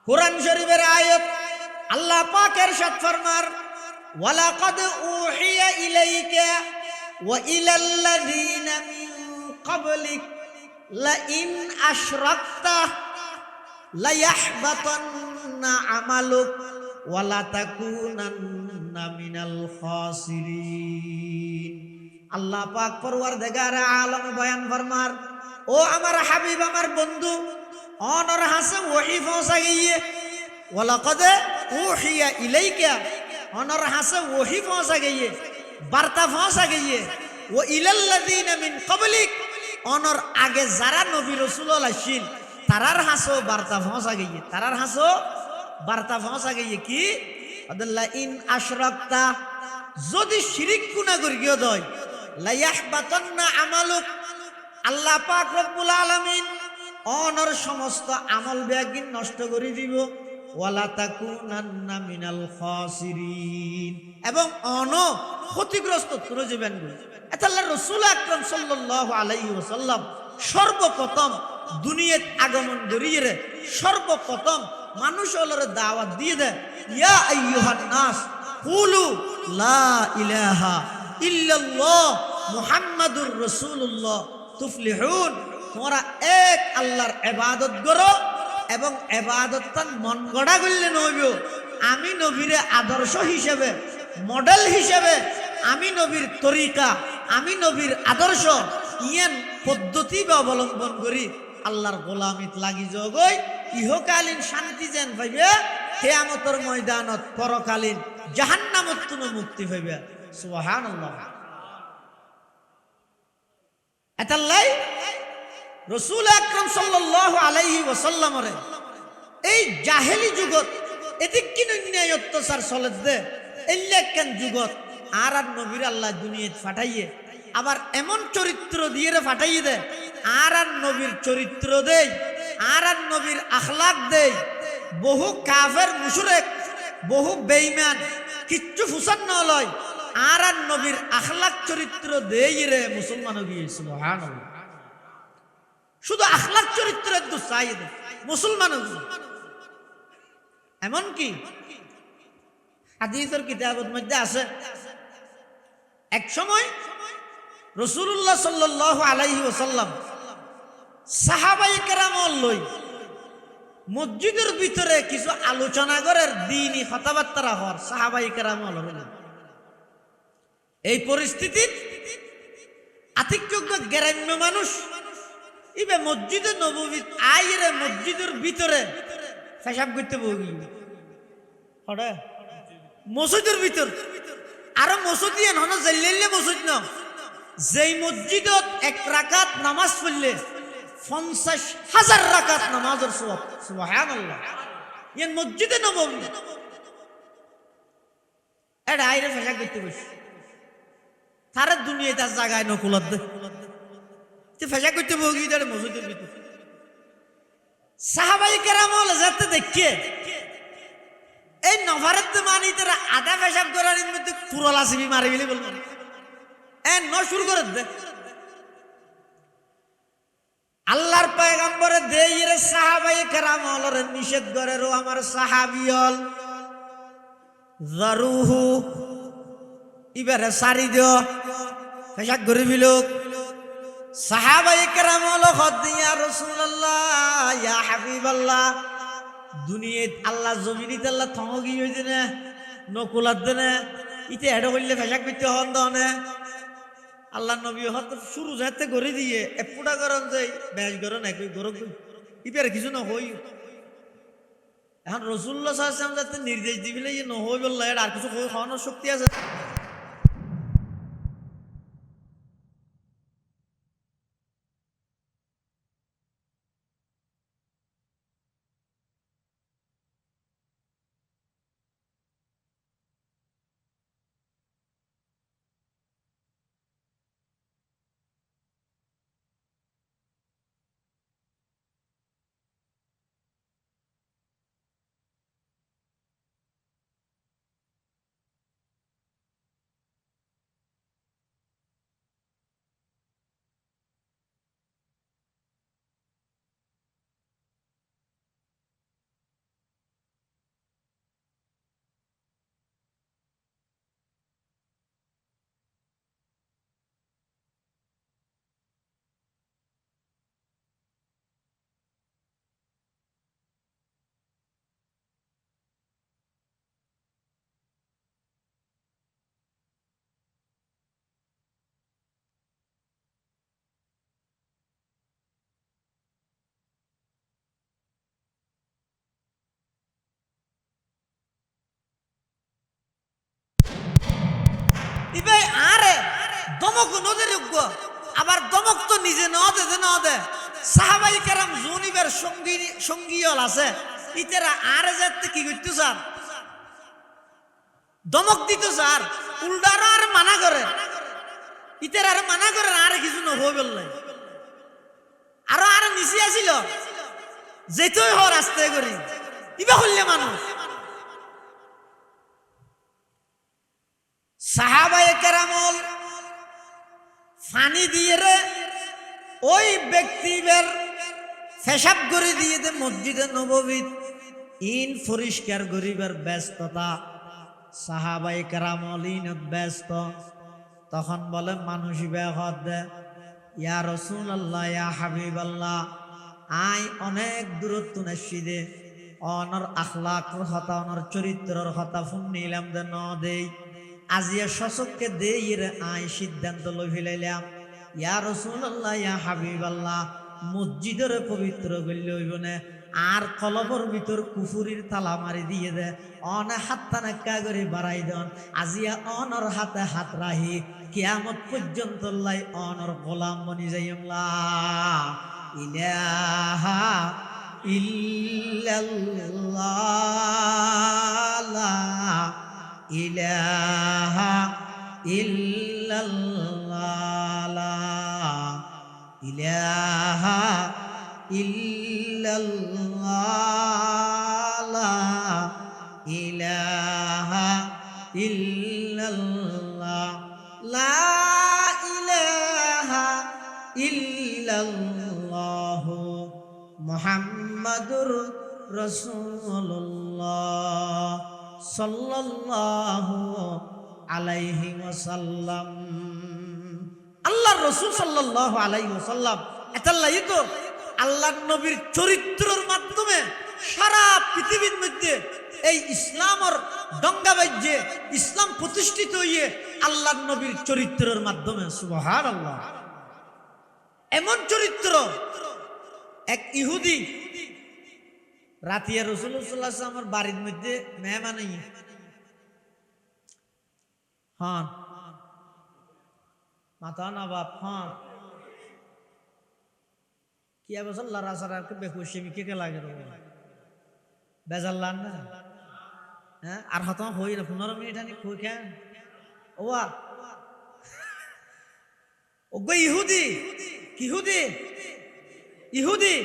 কুরআন শরীফের আয়াত আল্লাহ পাক ইরশাদ ফরমার ওয়ালাকাদ উহিয়া ইলাইকা ওয়া ইলাল্লাযীনা মিন ক্বাবলিক লা ইন আশরাকতা লা ইয়াহবাতান্না আমালুক ওয়া লা তাকুনান্না মিনাল খাসিরিন। আল্লাহ পাক পরওয়ারদিগার আলম বয়ান ফরমার ও আমার হাবিব আমার বন্ধু অনর হাসে ওহী পৌঁছা গিয়ে ওয়ালাকাদ উহিয়া ইলাইকা অনর হাসে ওহী পৌঁছা গিয়ে বার্তা পৌঁছা গিয়ে ও ইলাল্লাযীনা মিন ক্বাবলিক অনর আগে যারা নবী রাসূল আসিল তারার হাসো বার্তা পৌঁছা গিয়ে তারার হাসো বার্তা পৌঁছা গিয়ে কি আদাল্লা ইন আশরাকতা যদি শিরিক গুনাহ করি গিয়ে দয় লা ইয়াহবাতান্না আমালুক আল্লাহ পাক রব্বুল আলামিন অনর সমস্ত আমল ব্যাগিন নষ্ট করে দিব ওয়ালা তাকুনান্না মিনাল খাসিরিন এবং অন ক্ষতিগ্রস্ত তুলে যাবেন। আল্লাহ রাসূল আকরাম সাল্লাল্লাহু আলাইহি ওয়াসাল্লাম সর্বপ্রথম দুনিয়াত আগমন করিয়ে সর্বপ্রথম মানুষ হলরে দাওয়াত দিয়ে দেয় ইয়া আইয়ুহান নাস কুলু লা ইলাহা ইল্লাল্লাহ মুহাম্মাদুর রাসূলুল্লাহ তুফলিহুন। তোমরা এক আল্লাহর ইবাদত করো এবং ইবাদতটান মন গড়া করলে নইব আমি নবীরে আদর্শ হিসেবে মডেল হিসেবে আমি নবীর তরিকা আমি নবীর আদর্শ ইয়ান পদ্ধতি অবলম্বন করি আল্লাহর গোলামিত লাগি জগই ইহকালীন শান্তি যেন পাইবে কিয়ামতের ময়দানত পরকালীন জাহান্নামত তুমি মুক্তি পাইবে। সুবহানাল্লাহ। এতাল্লাই রাসূল আকরাম সাল্লাল্লাহু আলাইহি ওয়াসাল্লামরে এই জাহেলি যুগত এদিক কি ন্যায় অত্যাচার চলে দে এল্লেকেন যুগত আর আর নবীর আল্লাহ দুনিয়াত পাঠাইয়ে আবার এমন চরিত্র দিয়ে পাঠাইয়ে দে আর আর নবীর চরিত্র দেই আর আর নবীর আখলাক দেই বহু কাফের মুশরিক বহু বেঈমান কিচ্ছু ফুসান না লয় আর আর নবীর আখলাক চরিত্র দেই রে মুসলমান হয়ে সুবহানাল্লাহ। শুধু আখলাক চরিত্র একটু চাই দে মুসলমান এমন কি হাদিসের কিতাবের মধ্যে আছে এক সময় রাসূলুল্লাহ সাল্লাল্লাহু আলাইহি ওয়াসাল্লাম সাহাবায়ে কেরামল লই মসজিদের ভিতরে কিছু আলোচনা করার দ্বীনি কথাবার্তা হওয়ার সাহাবায়ে কেরামল হল এই পরিস্থিতিত আতিকযোগ্য গ্রাম্য মানুষ ইবে মসজিদে নববী আইরে মসজিদের ভিতরে পেশাব করতে বগি হড়ে মসজিদের ভিতর আর মসজিদে নন জেল্লে মসজিদ ন যেই মসজিদত এক রাকাত নামাজ পড়লে 50,000 রাকাত নামাজের সওয়াব সুবহানাল্লাহ এই মসজিদে নববী এটা আইরে পেশাব করতে বসে তার দুনিয়ায় তার জায়গায় নকুলত দে ফেসা করতে বগি তার মসজিদের ভিতর সাহাবাই কেরাম যাতে দেখে এই নভারত মানি তারা আধা পেশাব করার মধ্যে পুরলা সিবি মারি বলে বলবো ন শুরু করে দে আল্লাহর পয়গম্বরে দেইরে সাহাবাই কেরাম হলরে নিষেধ করে রো আমার সাহাবিয়ল জারুহু ইবারে সারি দিও পেশাব করে বিলোক সাহাবায়ে কেরাম হলো ইয়া রাসূলুল্লাহ ইয়া হাবিবাল্লাহ দুনিয়াত আল্লাহ জমিনিত আল্লাহ থমগি হইছে না নকুলাত দেনে ইতে হেড কইলে পেশাব করতে হন দনে আল্লাহ নবী হত শুরু যাতে করে দিয়ে এপুডা করন যাই বেশ করন একই গরক ইপারে কিছু না হই এখন রাসূলুল্লাহ সাল্লাল্লাহু আলাইহি ওয়াসাল্লাম যাতে নির্দেশ দিবিলে ন হই বললা আর কিছু খাওয়ানোর শক্তি আছে ইবে আরে দমক নদের যোগ্য আবার দমক তো নিজে ন দে সাহাবাই কেরাম জুনিবের সঙ্গীয়ল আছে ইতেরা আরে যাতে কি করতে স্যার দমক দিত স্যার উল্টার আর মানা করে ইতের আর মানা করে আর কিছু নহই বললে আরো আর নিচে আসিল যেতই হ রাস্তায় করি ইবে হইলে মানুষ সাহাবায়ে কেরামল ফানি দিয়ে রে ওই ব্যক্তিদের পেশাব করে দিয়ে দে মসজিদে নববীত ইন পরিষ্কার করিবার ব্যস্ততা সাহাবায়ে কেরামল ইন ব্যস্ত তখন বলে মানুষ বেহদ দে ইয়া রাসূলুল্লাহ ইয়া হাবিবাল্লাহ আই অনেক দূরত্ব নাসি দে অনর আখলাকর কথা অনর চরিত্রর কথা ফোন নিলাম দে ন দেই আজিয়া শশককে দেই রে আই সিদ্ধান্ত লই ফেলাইলাম ইয়া রাসূলুল্লাহ ইয়া হাবিবাল্লাহ মসজিদের পবিত্র গল্য হইব না আর কলবর ভিতর কুফুরির তালা মারি দিয়ে দে অনে হাতটা নাক্কা করে বাড়াই দেন আজিয়া অনর হাতে হাত রাহি কিয়ামত পর্যন্ত লাই অনর গোলাম বনি যাইমলা ইলাহা ইল্লাল্লাহ ইলাহা ইল্লাল্লাহ ইলাহা ইল্লাল্লাহ ইলাহা ইল্লাল্লাহ লা ইলাহা ইল্লাল্লাহ মুহাম্মাদুর রাসূলুল্লাহ সাল্লাল্লাহু আলাইহি ওয়াসাল্লাম আল্লাহর রাসূল সাল্লাল্লাহু আলাইহি ওয়াসাল্লাম এটালাই তো আল্লাহর নবীর চরিত্রের মাধ্যমে সারা পৃথিবীর মধ্যে এই ইসলামর ডঙ্গা বাজছে, ইসলাম প্রতিষ্ঠিত হইয়ে আল্লাহর নবীর চরিত্রের মাধ্যমে। সুবহানাল্লাহ। এমন চরিত্র, এক ইহুদি রাতিয়া রাসূলুল্লাহ সাল্লাল্লাহু আলাইহি ওয়াসাল্লামের বাড়ির মধ্যে মেহমান হইয়ে, হ্যাঁ মাথা না বাপ, হ্যাঁ কি বছর লড়া সারাকে বেকুশি মিকে কে লাগে রে বেজাল লান না। হ্যাঁ আর হত হই রে 15 মিনিট আনি কই কেন ওয়া ওগো ইহুদি, ইহুদি ইহুদি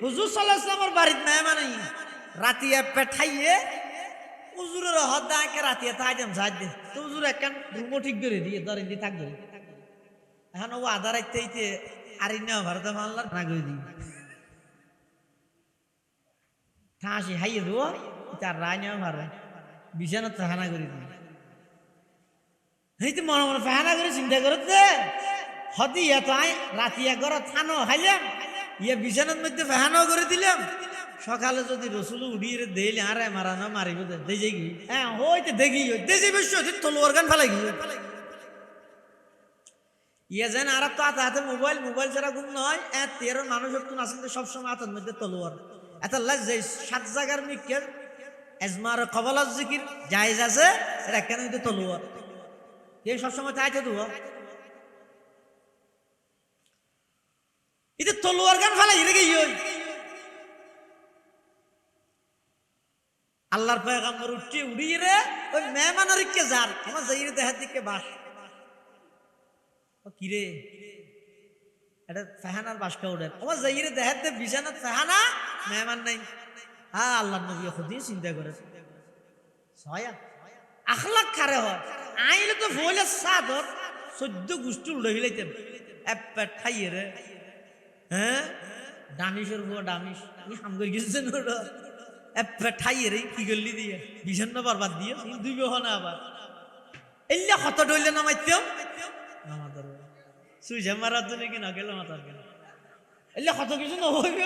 হুজুর সাল্লাল্লাহু আলাইহি ওয়াসাল্লামের বাড়িতে মেহমান হই, রাতিয়া পেঠাইয়ে হুজুরের হদাকে রাতিয়া তাইদাম সাজ দে তো হুজুর একখান রুম ঠিক করে দিয়ে ধরেন দি থাকবে। এখন ও আধা রাইতে আর ইন্না ভারত মানলা না করে দি ঠাসি হাইয়ে দেবো তার রায় নেওয়া ভারে বিছানা ফাহানা করে দি। তো মনে মনে ফাহানা করে চিন্তা করতে হদি এত আই রাতিয়া ঘর থানো হাইলাম ইয়ে বিছানার মধ্যে ফাহানাও করে দিলাম, সকালে যদি রসুল উড়িয়ে দিলে আরে মারানো মারিব দেখে গি। হ্যাঁ হইতে দেখি দেশে বেশ তলোয়ার গান ফেলাই গিয়ে ইয়ে যেন আর তো হাতে মোবাইল, মোবাইল ছাড়া ঘুম নয়। তেরো মানুষ আসলে সবসময় হাতের মধ্যে তলোয়ার। এত যে 7 জায়গার মিকের এজমার কবলার জিকির জায়েজ আছে, এটা কেন হইতে তলোয়ার এ সবসময় চাইতে দেবো এটা তলোয়ার গান ফেলাই রেগে আল্লাহর পয়গম্বর উঠে উড়িয়ে রে ওই মেহমানের কে যার আমার যাইরে দেহার দিকে বাস কিরে এটা ফাহানার বাসকা উঠে আমার যাইরে দেহার দে বিছানার ফাহানা মেহমান নাই। হ্যাঁ আল্লাহর নবী খুদই চিন্তা করে ছয়া আখলাক খারে হয় আইলে তো ভইলে সাদর 14 গোষ্ঠী উড়ে হিলাইতেন এপেট খাইয়ে রে। হ্যাঁ ডানিশের ভুয়া ডানিশ ই হাম করে গেছেন ওটা এপেট খাইয়ে রে কি করলি দিয়ে বিছানা বরবাদ দিয়ে দুই বহনা আবার এল্লা কত ডইলে নামাইতেও আমাদের সুইজা মারার জন্য কি না গেল মাতার গেল এল্লা কত কিছু না হইবে।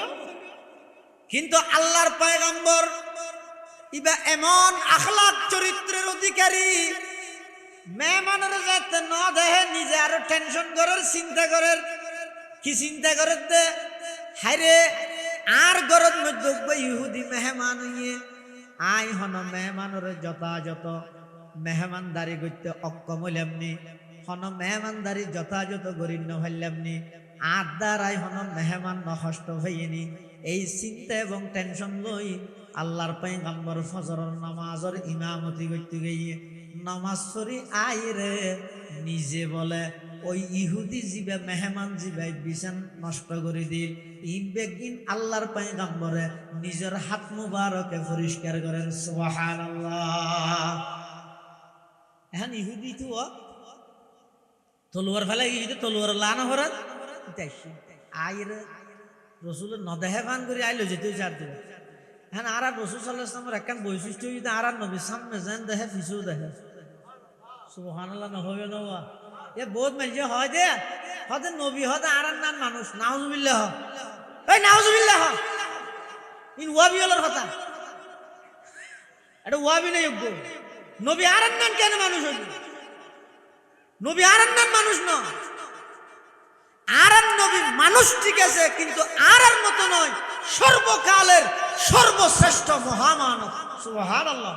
কিন্তু আল্লাহর পয়গম্বর ইবা এমন আখলাক চরিত্রের অধিকারী, মেহমানের যাতে না দেহে নিজে আরো টেনশন করার চিন্তা করার কি চিন্তা করে দে হাইরে আর গরত মধ্যে ইহুদি মেহমান হইয়ে আই হন মেহমানের যথাযথ মেহমানদারি করতে অক্ষম হইলামনি, হন মেহমানদারি যথাযথ গরিণ্য হইলামনি, আর দ্বারাই হন মেহমান নষ্ট হইনি। এই চিন্তা এবং টেনশন লই আল্লাহর পয়গম্বর ফজরের নামাজের ইমামতি করতে গিয়ে নামাজ পড়ি আইরে নিজে বলে ওই ইহুদি জিবে মেহমান জিবাই বিছান নষ্ট করে দিল ইবেগিন আল্লাহর পয়গম্বরে নিজের হাত মুবারকে পরিষ্কার করেন সুবহানাল্লাহ। এখন ইহুদি তো তলোয়ার ফেলে গিয়ে তলোয়ার লানা হরাত আইরে রসুল নদেহে বান করে আইলো যেতে চার দিন। হ্যাঁ আর রসুল সাল্লাল্লাহু আলাইহি ওয়াসাল্লামের একখান বৈশিষ্ট্য যদি আর নবীর সামনে যেন দেহে পিছু দেখে সুবহানাল্লাহ না হবে না এ বহুত মানুষ হয় দে হতে নবী হতে আর নান মানুষ নাউজুবিল্লাহ এই নাউজুবিল্লাহ ইন ওয়াবিওয়ালার কথা এটা ওয়াবি না যোগ্য নবী আর নান কেন মানুষ হইল নবী আর নান মানুষ না আর নবী মানুষ ঠিক আছে কিন্তু আর মতো নয়, সর্বকালের সর্বশ্রেষ্ঠ মহামানব সুবহানাল্লাহ।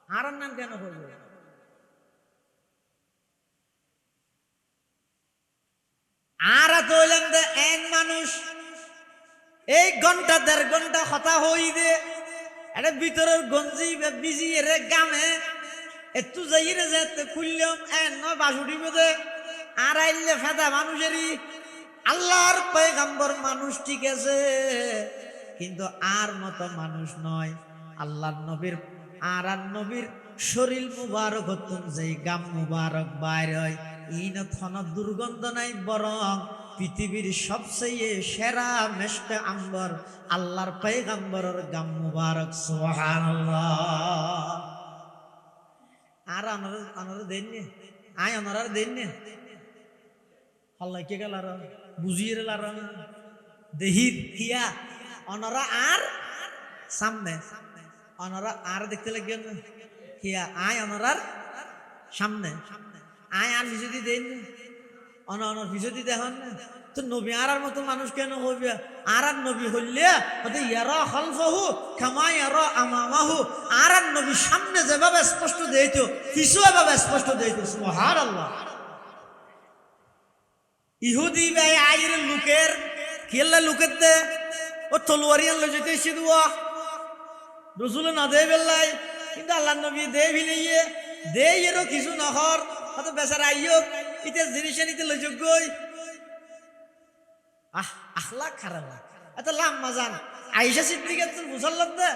আর নাম কেন হইল আর হইলেন দে এক মানুষ এই ঘন্টা 1.5 ঘন্টা কথা হই দে এটা ভিতরের গঞ্জি বিজি রে গামে একটু যাই রে যেতে খুললাম নয় বাসুটি বেঁধে আর আইলে ফেদা মানুষেরই আল্লাহর পয়গম্বর মানুষ ঠিক আছে কিন্তু আর মতো মানুষ নয়। আল্লাহর নবীর আর নবীর শরীর মুবারক হতুন যেই গাম মুবারক বাইর হয় ইন থন দুর্গন্ধ নাই, বরং পৃথিবীর সবচেয়ে সেরা মেশকে আম্বর আল্লাহর পয়গম্বরের গাম মুবারক সুবহানাল্লাহ। আর আনারা দেন নে আয় আনারা দেন নে আল্লাহ কে গেল বুঝিয়ে লার দেহির কিয়া অনরা আর সামনে অনরা আর দেখতে লাগবেন কিয়া আয় অনরার সামনে আয় আর পিছু দিয়ে দেন অনর পিছু দিয়ে দেখেন না তো নবী আর মতো মানুষ কেন হইবে আর নবী হইলে ইয়ারা খালফাহু কামা ইয়ারা আমামাহু আর নবী সামনে যেভাবে স্পষ্ট দেইতো পিছু এভাবে স্পষ্ট দেইতো সুবহানাল্লাহ। ইহুদি ভাই আইর লোকের কেল্লা লোকের দে ও তলোয়ারিয়ান লই যেতে সিদুয়া রসুল না দে বেল্লাই কিন্তু আল্লাহ নবী দে ভিলিয়ে দে এরও কিছু নহর হয়তো বেচারা আইয়ো ইতে জিনিস নিতে লই যোগ্যই আখলাক খারাপ এত লাম্মা জান আয়েশা সিদ্দিকা তো মুসল্লাত দে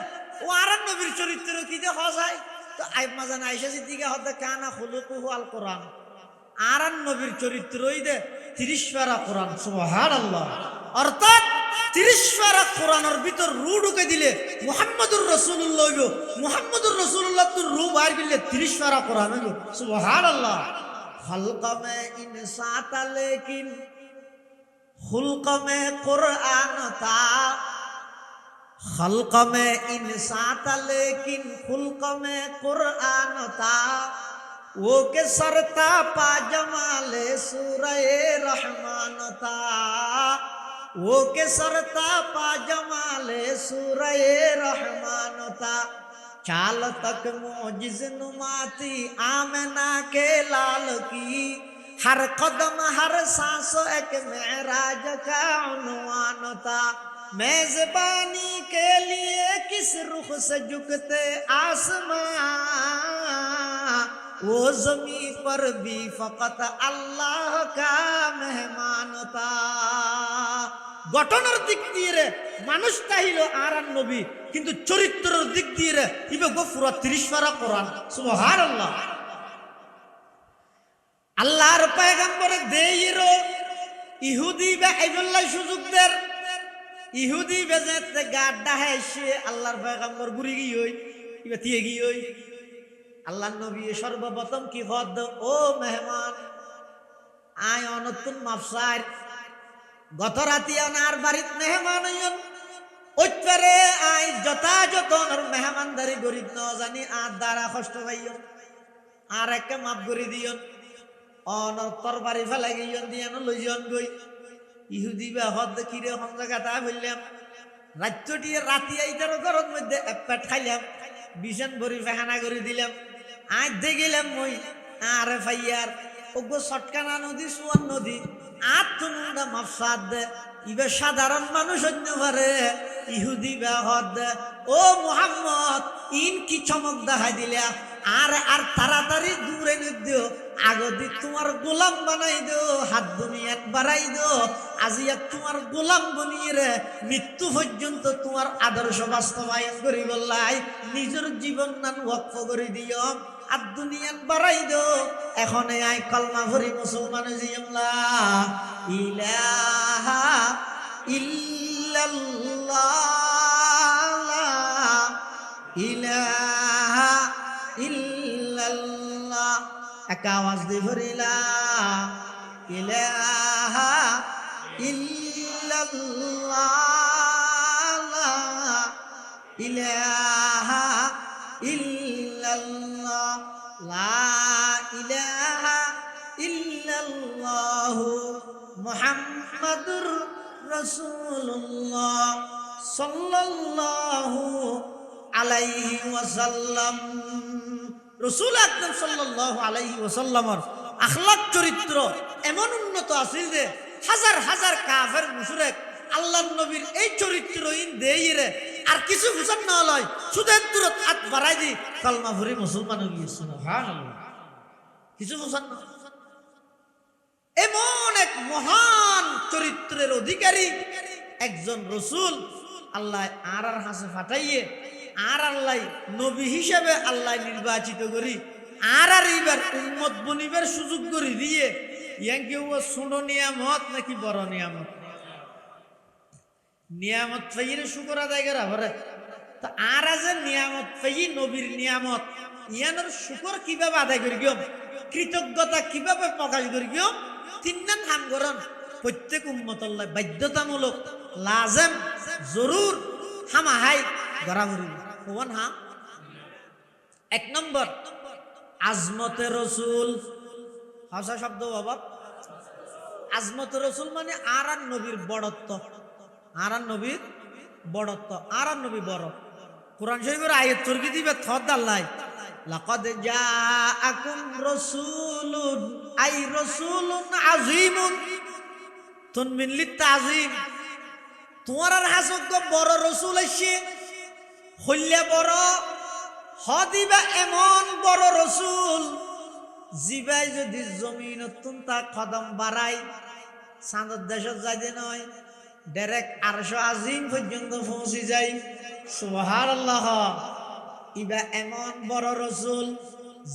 ও আর নবীর চরিত্র কি যে হসায় তো আইমা জান আয়েশা সিদ্দিকা হতে কানা খুলুকুহু আল কোরআন আর নবীর চরিত্রই দে 30 পারা কোরআন সুবহানাল্লাহ। অর্থাৎ 30 পারা কোরআনের ভিতর রু ঢুকে দিলে মুহাম্মদুর রাসূলুল্লাহ হইব মুহাম্মদুর রাসূলুল্লাহ তো রু বাইর দিলে 30 পারা কোরআন হইব সুবহানাল্লাহ। খলক মে ইনসাত লেকিন খুলক মে কুরআন তা खल्क में इंसात लेकिन खुल्क में कुरान था वो के सरता पाजमाले सूरह रहमान था वो के सरता पाजमाले सूरह रहमान था चाल तक मोजिज नुमाती आमना के लाल की हर कदम हर सांस एक मेराज का उन्वान था मेजबानी के लिए किस रुख से झुकते आसमां वो जमीन पर भी फकत अल्लाह का मेहमान था। গঠনের দিক দিয়ে রে মানুষটা হইল আর নবী কিন্তু চরিত্রের দিক দিয়ে রে ইবে পুরো 30 পারা কোরআন সুবহানাল্লাহ। আল্লাহর পয়গম্বরে দেইরো ইহুদি বা আইবুল্লাহ সুযোগ দের ইহুদি বেজেতে গাড্ডা হেসে আল্লাহর পয়গম্বর গুরি গিয়ে ইবে দিয়ে গিয়ে আল্লাহর নবী সর্বপ্রথম কি হদ ও মেহমান আয় অনতুন মাফসার গত রাতি আনার বাড়িত মেহমান হইন ওইটারে আয় যথাযথ মেহমানদারি গরিব ন জানি আর দ্বারা কষ্ট পাইন আর একটা মাপ করে দিয়ন অনর তরবারি ফেলাই গিয়ন দিয়ান লইজন গই ইহুদি বা হদ কিরে হম জায়গাটা বললাম রাত্রটি রাতি আইতার ঘরের মধ্যে এক পেট খাইলাম বিছান ভরি ফেহানা করে দিলাম আজ দে গেলাম মই আরে ফাইয়ার ওগো সটকানা নদী সুয়ান নদী আর তুমুন্ডা মাফসাদ দে ইবে সাধারণ মানুষ হইতে পারে ইহুদি বা হদ ও মুহাম্মদ ইন কি চমক দেখাই দিলা আর আর তাড়াতাড়ি দূরে নিদিও আগদি তোমার গোলাম বানাই দো হাত দুনিয়াত বাড়াই দো আজিয়া তোমার গোলাম বনিয়ে রে মৃত্যু পর্যন্ত তোমার আদর্শ বাস্তবায়ন করি বললাই নিজের জীবন নান ওয়াকফ করে দিও আর দুনিয়াত বাড়াই দো এখন আই কলমা ভরি মুসলমান জিয়মলা ইলাহা ইল্লাল্লাহ ইলাহা ইল্লাল্লাহ এক আওয়াজ দিয়ে ভরিলা ইলাহা ইল্লাল্লাহ ইলাহা ইল্লাল্লাহ লা ইলাহা ইল্লাল্লাহ মুহাম্মাদুর রাসূলুল্লাহ সাল্লাল্লাহু আলাইহি ওয়াসাল্লাম। রাসূল আকরাম সাল্লাল্লাহু আলাইহি ওয়াসাল্লামের আখলাক চরিত্র এমন উন্নত আছিল যে হাজার হাজার কাফের মুশরিক আল্লাহর নবীর এই চরিত্রহীন দেইরে আর কিছু বুঝান না লয় সুদের দূরত হাত বাড়াই দি কলমা ভরি মুসলমান হয়ে গিয়েছে সুবহানাল্লাহ কিছু বুঝান না এমন এক মহান চরিত্রের অধিকারী একজন রাসূল আল্লাহ আর হাসে ফাটাইয়ে আর আল্লাহ নবী হিসেবে আল্লাহ নির্বাচিত করি আর এইবার উম্মত বনিবার সুযোগ করে দিয়ে ইয়াকে ও ছোট নিয়ামত নাকি বড় নিয়ামত নিয়ামত পাইয়ে শুকর আদায় করা ভরে তো আর আজ নিয়ামত পাইয়ে নবীর নিয়ামত ইয়ানোর শুকর কিভাবে আদায় করি গিয়ম কৃতজ্ঞতা কিভাবে প্রকাশ করি গিয়ম তিনজন হাম করন প্রত্যেক উম্মত আল্লাহ বাধ্যতামূলক লাজেম জরুর হামাহাই গড়া ভরি কোন হা এক নম্বর আজমতে রসুল। ভাষা শব্দ বাবা, আজমতে রসুল মানে আর নবীর বড়ত্ব, আর নবীর বড়ত্ব, আর নবী বড়। কোরআন শরীফের আয়াত তর্কি দিবে থদাল্লাই, লাকাদ জাআকুম রাসূলুন আই রাসূলুন আযীমুন তুনমিন লিতাযীম। তোমার আর হাসক বড় রসুল আসছে, হইলে বড় হদিবা এমন বড় রসুল জিবাই যদি জমিন তা কদম বাড়াই চাঁদের দেশত যাইতে নয়, ডাইরেক্ট ৮০০ আজিম পর্যন্ত পৌঁছে যাই। সুবহানাল্লাহ। ইবা এমন বড় রসুল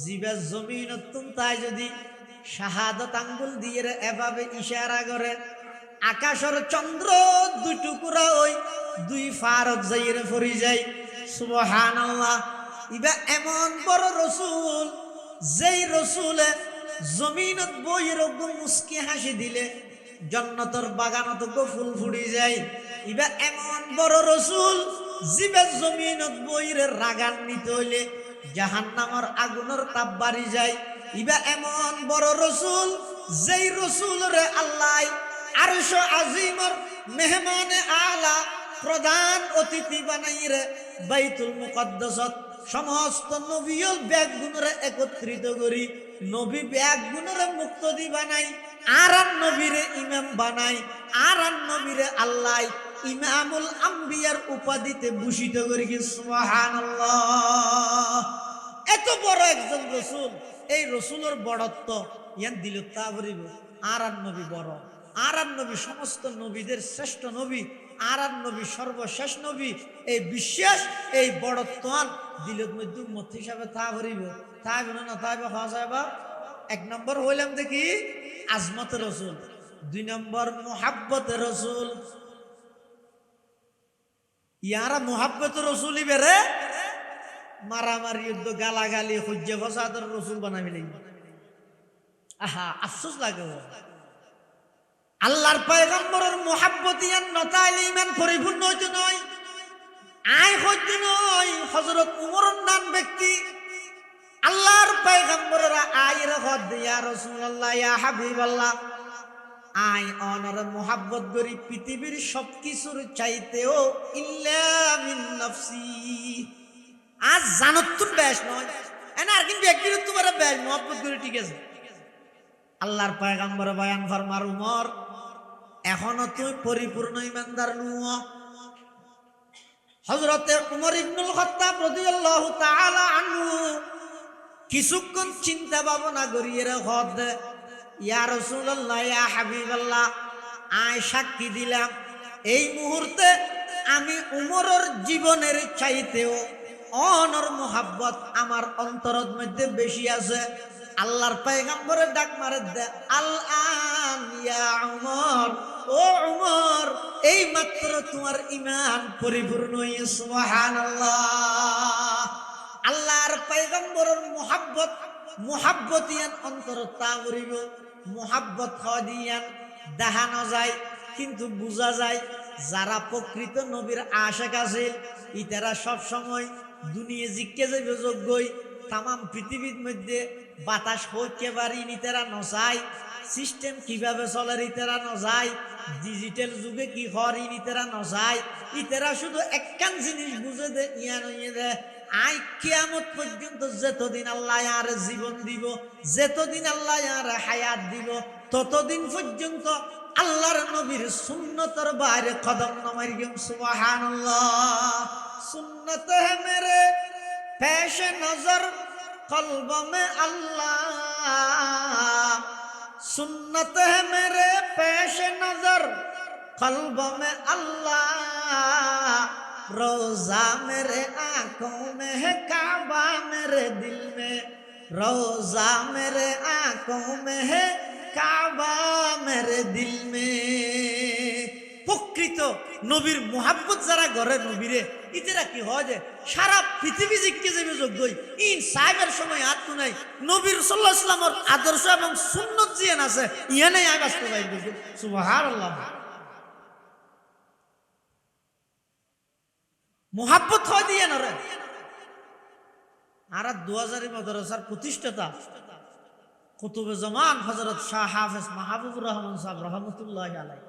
জিবা জমিন তাই যদি শাহাদত আঙ্গুল দিয়ে এভাবে ইশারা করে, আকাশের চন্দ্র দুই টুকরা ওই দুই ফারত যাইরে পড়ি যায়। সুবহানাল্লাহ। ইবা এমন বড় রসুল, যেই রসুলে জমিনত বইয়ের মুস্কি হাসি দিলে জন্নতর বাগানত ফুল ফুড়ি যায়। ইবা এমন বড় রসুল, জিবে জমিনত বইরে রাগান্বিত হইলে জাহান্নামের আগুনের তাপ বাড়ি যায়। ইবা এমন বড় রসুল, যেই রসুল রে আল্লাহ আরশ আজিমর মেহমানে আলা প্রধান অতিথি বানাইরে বাইতুল মুকদ্দাসত সমস্ত নবীল ব্যাগ গুণরে একত্রিত করি নবী ব্যাগ গুণরে মুক্তদি বানাই, আর নবীরে ইমাম বানাই, আর নবীরে আল্লাহ ইমামুল আম্বিয়ার উপাধিতে ভূষিত করি। সুবহানাল্লাহ। এত বড় একজন রসুল, এই রসুলের বড়ত্ব ইয়ান দিল তা ভরিব। আর নবী বড়, আর নবী সমস্ত নবীদের শ্রেষ্ঠ নবী, আর নবী সর্বশেষ নবী। এই বিশ্বাস, এই বড়ত্ব দিলত মধ্যে মত হিসাবে তা ভরিব। তাই বলো না তাই বা সাহেব। এক নম্বর হইলাম দেখি আজমতে রসুল, দুই নম্বর মুহাব্বতে রসুল। ইয়ারা মুহাব্বতে রসুলই বেড়ে মারামারি যুদ্ধ গালাগালি হজ্জে ফসাদের রসুল বানাবি লাগবে। আহা আফসোস লাগে। আল্লাহর পয়গম্বরের মুহাব্বত ইয়ান নতাইলে ইমান পরিপূর্ণ হইতে নয়। আয় হইতে নয় হযরত উমরের নাম ব্যক্তি আল্লাহর পয়গম্বরেরা আয়ের হদ ইয়া রাসূলুল্লাহ ইয়া হাবিবাল্লাহ, আই অনর মুহাব্বত করি পৃথিবীর সবকিছুর চাইতেও ইল্লা মিন নাফসি। আজ জানত তুই বেশ নয় এনা আর কিন্তু ব্যক্তির তোমার বেশ মুহাব্বত করি, ঠিক আছে। আল্লাহর পয়গম্বর বয়ান ফরমার উমর এখনো তুই পরিপূর্ণ ইমানদার নুয়া। হযরতে উমর ইবনুল খাত্তাব রাদিয়াল্লাহু তাআলা আনহু কিছুক্ষণ চিন্তা ভাবনা করিয়ে হদ ইয়া রাসূলুল্লাহ ইয়া হাবিবাল্লাহ, আয় সাক্ষী দিলাম এই মুহূর্তে আমি উমরের জীবনের চাইতেও অনর মুহাব্বত আমার অন্তরের মধ্যে বেশি আছে। আল্লাহর পয়গম্বরের ডাক মারে দে, আল আন ইয়া উমর, ও উমর এই মাত্র তোমার ঈমান পরিপূর্ণ হইছে। সুবহানাল্লাহ। আল্লাহর পয়গম্বরের মুহাব্বত মুহাব্বতিয়ান অন্তর তা করিব। মুহাব্বত দিয়ান দেখানো যায় কিন্তু বোঝা যায়। যারা প্রকৃত নবীর আশিক আছিল ইতারা সব সময় দুনিয়া জিজ্ঞে যাবে যোগ্যই। তাম পৃথিবীর মধ্যে বাতাস হইতে পারি নিতেরা নচায়, সিস্টেম কিভাবে চলে ইতেরা নজায়, ডিজিটাল যুগে কি হরি নিতেরা নজায়। ইতেরা শুধু একখান জিনিস বুঝে দে ইয়া নইয়ে দে আই কিয়ামত পর্যন্ত যতদিন আল্লাহ আর জীবন দিব, যতদিন আল্লাহ আর হায়াত দিব, ততদিন পর্যন্ত আল্লাহর নবীর সুন্নতর বাইরে কদম নমাই গেম। সুবহানাল্লাহ। সুন্নত হে মেরে পেশ নজর কলব মে আল্লাহ, सुन्नत है मेरे पेश नजर कल्ब में अल्लाह, रोजा मेरे आंखों में है काबा मेरे दिल में, रोजा मेरे आंखों में है काबा मेरे दिल में। প্রকৃত নবীর মুহাব্বত যারা করে নবীরে ইতেরা কি হয় যে সারা পৃথিবী জিজ্ঞে যাবে যোগ্যই ইন সাহেবের সময় আর তো নাই। নবীর সাল্লাল্লাহু আলাইহি ওয়াসাল্লামের আদর্শ এবং সুন্নত জিয়ান আছে ইয়ানে আই বাস্তবায়ন করবে। সুবহানাল্লাহ। মুহাব্বত হয় দিয়ে নরে আর 2000 মাদ্রাসার প্রতিষ্ঠাতা কুতুবে জামান হযরত শাহ হাফেজ মাহবুবুর রহমান সাহেব রহমতুল্লাহি আলাইহি,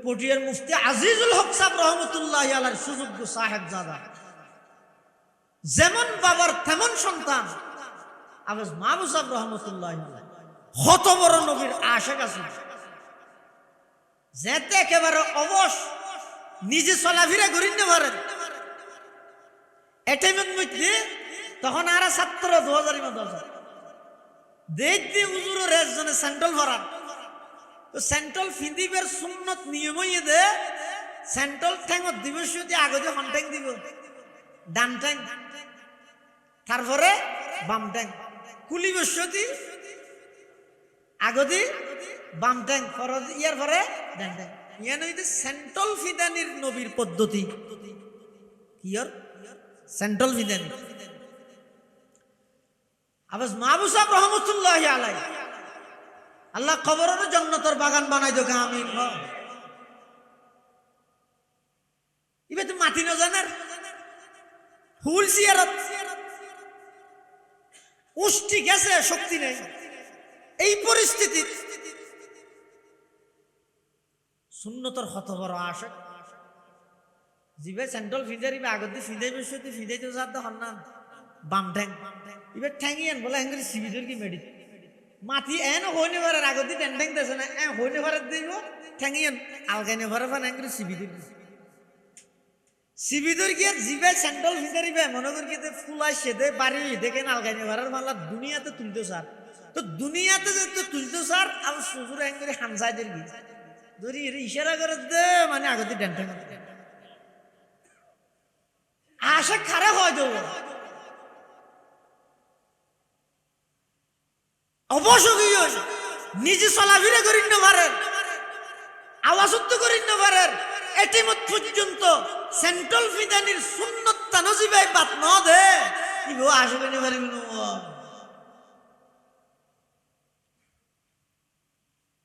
পটিয়ার মুফতি আজিজুল হক সাহেব রহমতুল্লাহি আলাইহির সুযোগ্য সাহেবজাদা, যেমন বাবার তেমন সন্তান হাফেজ মাহবুব সাহেব রহমতুল্লাহি আলাইহি কত বড় নবীর আশিক আছে, যেতে একেবারে অবশ নিজে চলাফেরা করি না পারেন। এটাইমের মধ্যে তখন আর ছাত্র 2000 মাদ্রাসা দেখতে হুজুরের একজনে স্যান্ডেল ভরান, তো স্যান্ডেল ফিন্দিবের সুন্নত নিয়মই দে স্যান্ডেল ঠ্যাঙত দিব শুধু আগতে হন ঠ্যাং দিব ডান ঠ্যাং, তারপরে বাম ঠ্যাং কুলি বসতি আগদি বাম ঠ্যাং ফরজ ইয়ার পরে ডান ঠ্যাং, ইয়ান হইতে স্যান্ডেল ফিদানির নবীর পদ্ধতি কিয়র সেন্ট্রাল ফিদানি। হাফেজ মাহবুব সাহেব রহমতুল্লাহি আলাইহি আল্লাহ কবরের জান্নাতের বাগান বানাই দোকে আমিন। ইবে তো মাটি ন জানার ফুল জিয়ারত উষ্টি গেছে শক্তি নেই, এই পরিস্থিতি সুন্নতর হত বড় আশা জিবে সেন্ট্রাল ফিদারিবে আগতে ফিদাই বসতি ফিদাই তো যাতে হন না বাম ঠ্যাং ইবে ঠ্যাঙিয়েন বলে হ্যাঙ্গরি সিবিদর কি মেডি মাটি এন হইনে পারে আগতে ঠ্যাং ঠ্যাং দেছে না এ হইনে পারে দিব ঠ্যাঙিয়েন আলগাইনে পারে ফান হ্যাঙ্গরি সিবিদর সিবিদর গিয়ে জিবে সেন্ট্রাল ফিদারিবে মনে করি কি ফুলাই সেদে বাড়ি দেখেন আলগাইনে পারার মাল্লা দুনিয়াতে তুলতো স্যার, তো দুনিয়াতে যে তুলতো স্যার আর শ্বশুর হ্যাঙ্গরি হামসাই দের গিয়ে ধরি ইশারা করে দে মানে আগতে ঠ্যাং ঠ্যাং আশা খারাপ হয় দেব অবশ্যই নিজে চলাফেরা করি না পারেন, আওয়াজ করি না পারেন, এটি পর্যন্ত সেন্ট্রাল ফিদানির সুন্নত তানজিবাই বাত ন দে কি আশা করি পারি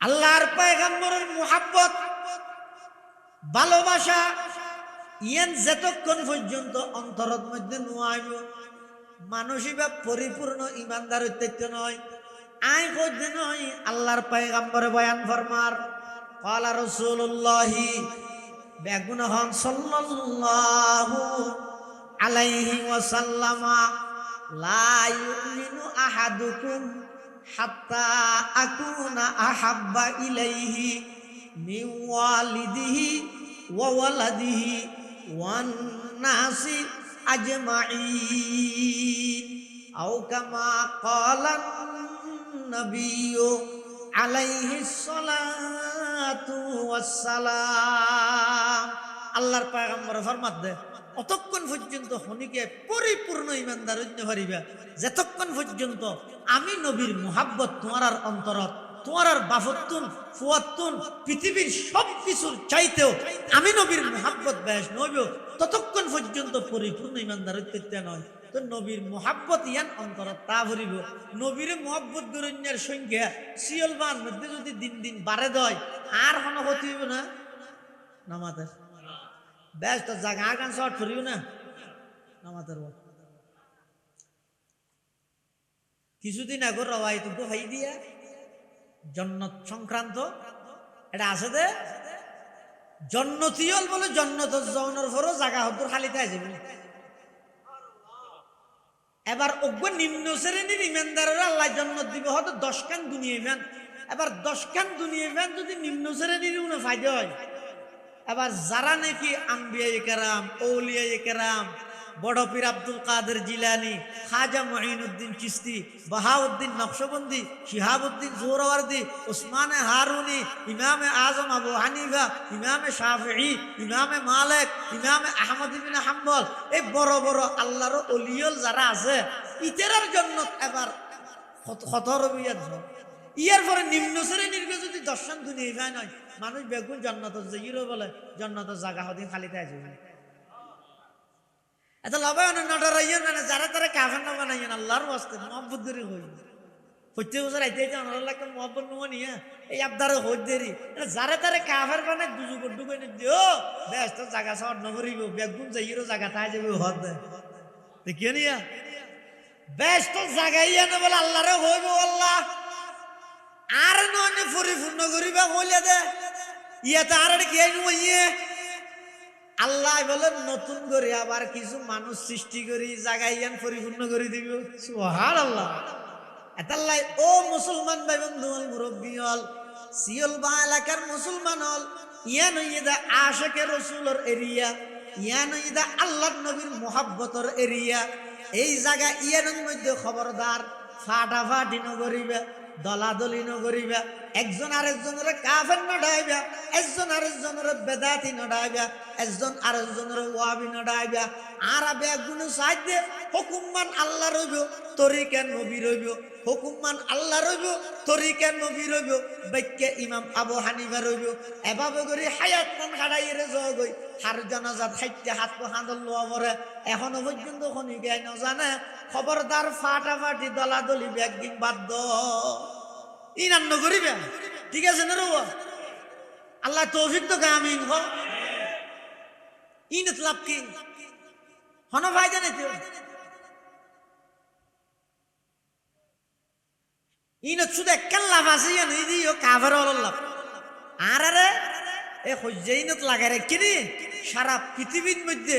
আল্লাহর পয়গম্বরের মুহাব্বত ভালোবাসা ইয়ান যতক্ষণ পর্যন্ত অন্তরের মধ্যে নোয়াইব মানসিবা পরিপূর্ণ ইমানদার অত্যন্ত নয় আই কইতে নয়। আল্লাহর পয়গম্বরে বয়ান ফরমার ক্বালা রাসূলুল্লাহি বেগুনহন সাল্লাল্লাহু আলাইহি ওয়াসাল্লামা লা ইউমিনু আহাদুকুম হাত্তা আকুনা আহাব্বা ইলাইহি মিন ওয়ালিদিহি ওয়া ওয়ালাদিহি ওয়ান নাসি আজমাইন আও কামা ক্বালান নবিয়্যু আলাইহিস সালাতু ওয়াস সালাম। আল্লাহর পয়গম্বর ফরমাত দে অতক্ষণ পর্যন্ত হনিকে পরিপূর্ণ ইমানদার হইতে পারিবা যতক্ষণ পর্যন্ত আমি নবীর মুহাব্বত তোমার আর অন্তরত তোমার আর বাফতুন ফুয়াতুন পৃথিবীর সব কিছুর চাইতেও আমি নবীর মুহাব্বত বেশ নইব ততক্ষণ পর্যন্ত পরিপূর্ণ ইমানদার হইতে নয়। তো নবীর মুহাব্বত ইয়ান অন্তরত তা ভরিব নবীর মুহাব্বত দুরন্যার সংখ্যা সিয়লবান মধ্যে যদি দিন দিন বাড়ে দেয় আর কোনো ক্ষতি হইব না নামাতের বেশ তো জাগা গান শর্ট করিব না নামাতের কিছুদিন আগে রওয়াইত দোহাই দিয়া জন্নত সংক্রান্ত এটা আছে দে জন্নতিয়ল বলে জন্নত জনের পরও জায়গা হতো খালিতে যাবে। এবার অজ্ঞ নিম্ন শ্রেণীর ইমানদারেরা আল্লাহ জন্নত দিব হয়তো 10 খান দুনিয়া ইমান, এবার 10 খান দুনিয়া ইমান যদি নিম্ন শ্রেণীর উনি ফায়দা হয়, এবার যারা নাকি আম্বিয়ায়ে কেরাম আউলিয়ায়ে কেরাম বড় পীর আব্দুল কাদের জিলানি খাজা মুঈনুদ্দিন চিশতি বাহাউদ্দিন নকশবন্দি শিহাবুদ্দিন সোহরাওয়ার্দী উসমানে হারুনি ইমামে আজম আবু হানিফা ইমামে শাফিঈ ইমামে মালিক ইমামে আহমদ ইবনে হাম্বল এই বড় বড় আল্লাহর ওলিয়ল যারা আছে ইতেরার জন্য এবার খতর ইয়ার পরে নিম্ন শ্রেণীর যদি দর্শন দুনিয়া যায় নয় মানুষ বেগুন জান্নাতের যাইরো বলে জান্নাতের জায়গা হদিন খালিতে আসবে এত লাভায়ন নডরাইয়েন না যারা তারা কাফের না বানাইয়েন আল্লাহর ওয়াস্তে মুহাব্বত করি হই প্রত্যেক বছর আইতে আইতে আল্লাহকে মুহাব্বত নো নিয়া এই আবদারে হই দেরি যারা তারা কাফের বানাই দুজু গড্ডু কইনে দিও বেশ তো জায়গা শর্ট ন করিব বেগুন যাইরো জায়গা তাই যাবে হদ দেখিও নিয়া ব্যস্ত জাগাইয়া না বলে আল্লাহরে হইব আল্লাহ আর নয় পরিপূর্ণ করিবা হইলে দে ইয়াতে আর কি ইয়ে আল্লাহ বলেন নতুন করে আবার কিছু মানুষ সৃষ্টি করি জাগাইয়ান পরিপূর্ণ করে দিব সুবহানাল্লাহ। এতাল্লাই ও মুসলমান ভাই বন্ধু হল মুরব্বী হল সিয়ল বা এলাকার মুসলমান হল ইয়ান ইদা আশিকে রাসূলের এরিয়া ইয়ান ইদা আল্লাহর নবীর মুহাব্বতের এরিয়া এই জায়গা ইয়ানের মধ্যে খবরদার ফাটাফাটি নগরিবা দলাদলি নগরিবা একজন আরেকজনের কাফের নডাইবা একজন আরেকজনের বেদাতি নডাইবা একজন আরেকজনের ওয়াবি নডাইবা আর আবে একগুণ সাহায্যে হুকুমমান আল্লাহ রইব তরিকা নবী রইব হুকুমমান আল্লাহ রইব তরিকা নবী রইব বাক্যে ইমাম আবু হানিফা রইব এভাবে করে হায়াত মান হারাইরে জগই হার জানাজাত হাইতে হাত হাঁদল লোয়া পরে এখনো পর্যন্ত খনি গাই না জানে খবরদার ফাটাফাটি দলাদলি একদিন বাধ্য ইনান্ন করিবে ঠিক আছে না রুয়া আল্লাহ তৌফিক তো আমিন হ ইনত লাভ কি হন ভাই জানে তো ইনত শুধু একখান লাভ আছে জানি দিও কাভার হল লাভ আর আরে এ হজ্জাইনত লাগাই কিনি সারা পৃথিবীর মধ্যে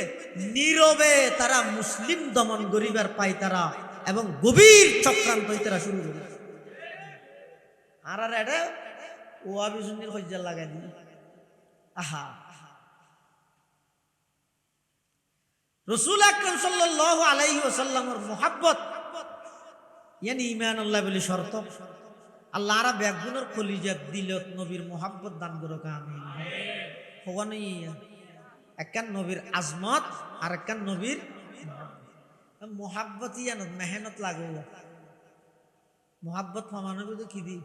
নীরবে তারা মুসলিম দমন করিবার পাই তারা এবং গভীর চক্রান্ত তারা শুরু করে আর আর এটা ওয়াবি সুন্নির হজ্জা লাগাই দিই আহা রাসূল আকরাম সাল্লাল্লাহু আলাইহি ওয়াসাল্লামের মুহাব্বত ইয়ানি ঈমান আল্লাহ বলি শর্ত আল্লাহ রা বেগুনের কলিজা দিলত নবীর মুহাব্বত দান করুক আমিন হওয়ানি একখান নবীর আজমত আর একখান নবীর মুহাব্বত ইয়ানত মেহনত লাগে মুহাব্বত মানবে তো কি দি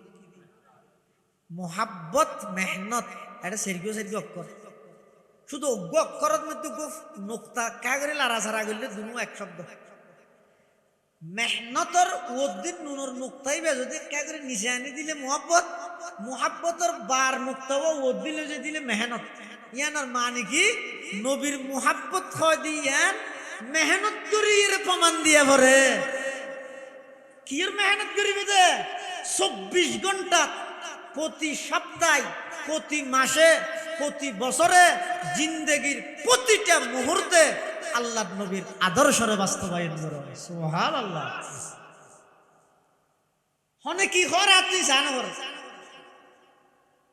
মুহাব্বত মেহনত এটা সেরগিও সেরগি অক্ষর শুধু অজ্ঞ অক্ষরত মধ্যে নোক্তা কাগরে লারা ছাড়া করলে দুনো এক শব্দ মেহনতর ওদিন নুনর নোক্তাই বে যদি কাগরে নিচে আনি দিলে মুহাব্বত মুহাব্বতর বার নোক্তা ও দিলে যে দিলে মেহনত ইয়ানোর মানে কি নবীর মুহাব্বত হয় দিয়ান মেহনত করি এর প্রমাণ দিয়া ভরে কি এর মেহনত করিবে যে 24 ঘন্টা প্রতি সপ্তাহে প্রতি মাসে প্রতি বছরে জিন্দেগির প্রতিটা মুহূর্তে আল্লাহর নবীর আদর্শরে বাস্তবায়ন করো সুবহানাল্লাহ হনে কি করে আপনি জানো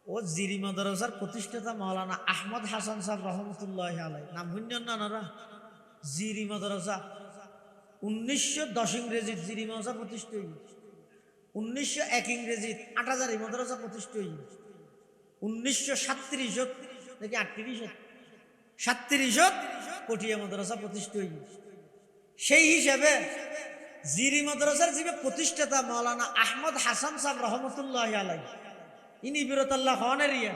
ও জিরি মাদ্রাসার প্রতিষ্ঠাতা মাওলানা আহমদ হাসান সাহেব রহমতুল্লাহি আলাইহি নাম শুনছেন না নারা জিরি মাদ্রাসা 1910 ইংরেজির জিরি মাদ্রাসা প্রতিষ্ঠা হই 1901 ইংরেজির 8000 মাদ্রাসা প্রতিষ্ঠা হই 1937 নাকি 37 কটিয়া মাদ্রাসা প্রতিষ্ঠা হই সেই হিসাবে জিরি মাদ্রাসার যে প্রতিষ্ঠাতা মাওলানা আহমদ হাসান সাহেব রহমতুল্লাহি আলাইহি ইনি বিরতাল্লাহ খানের ইয়া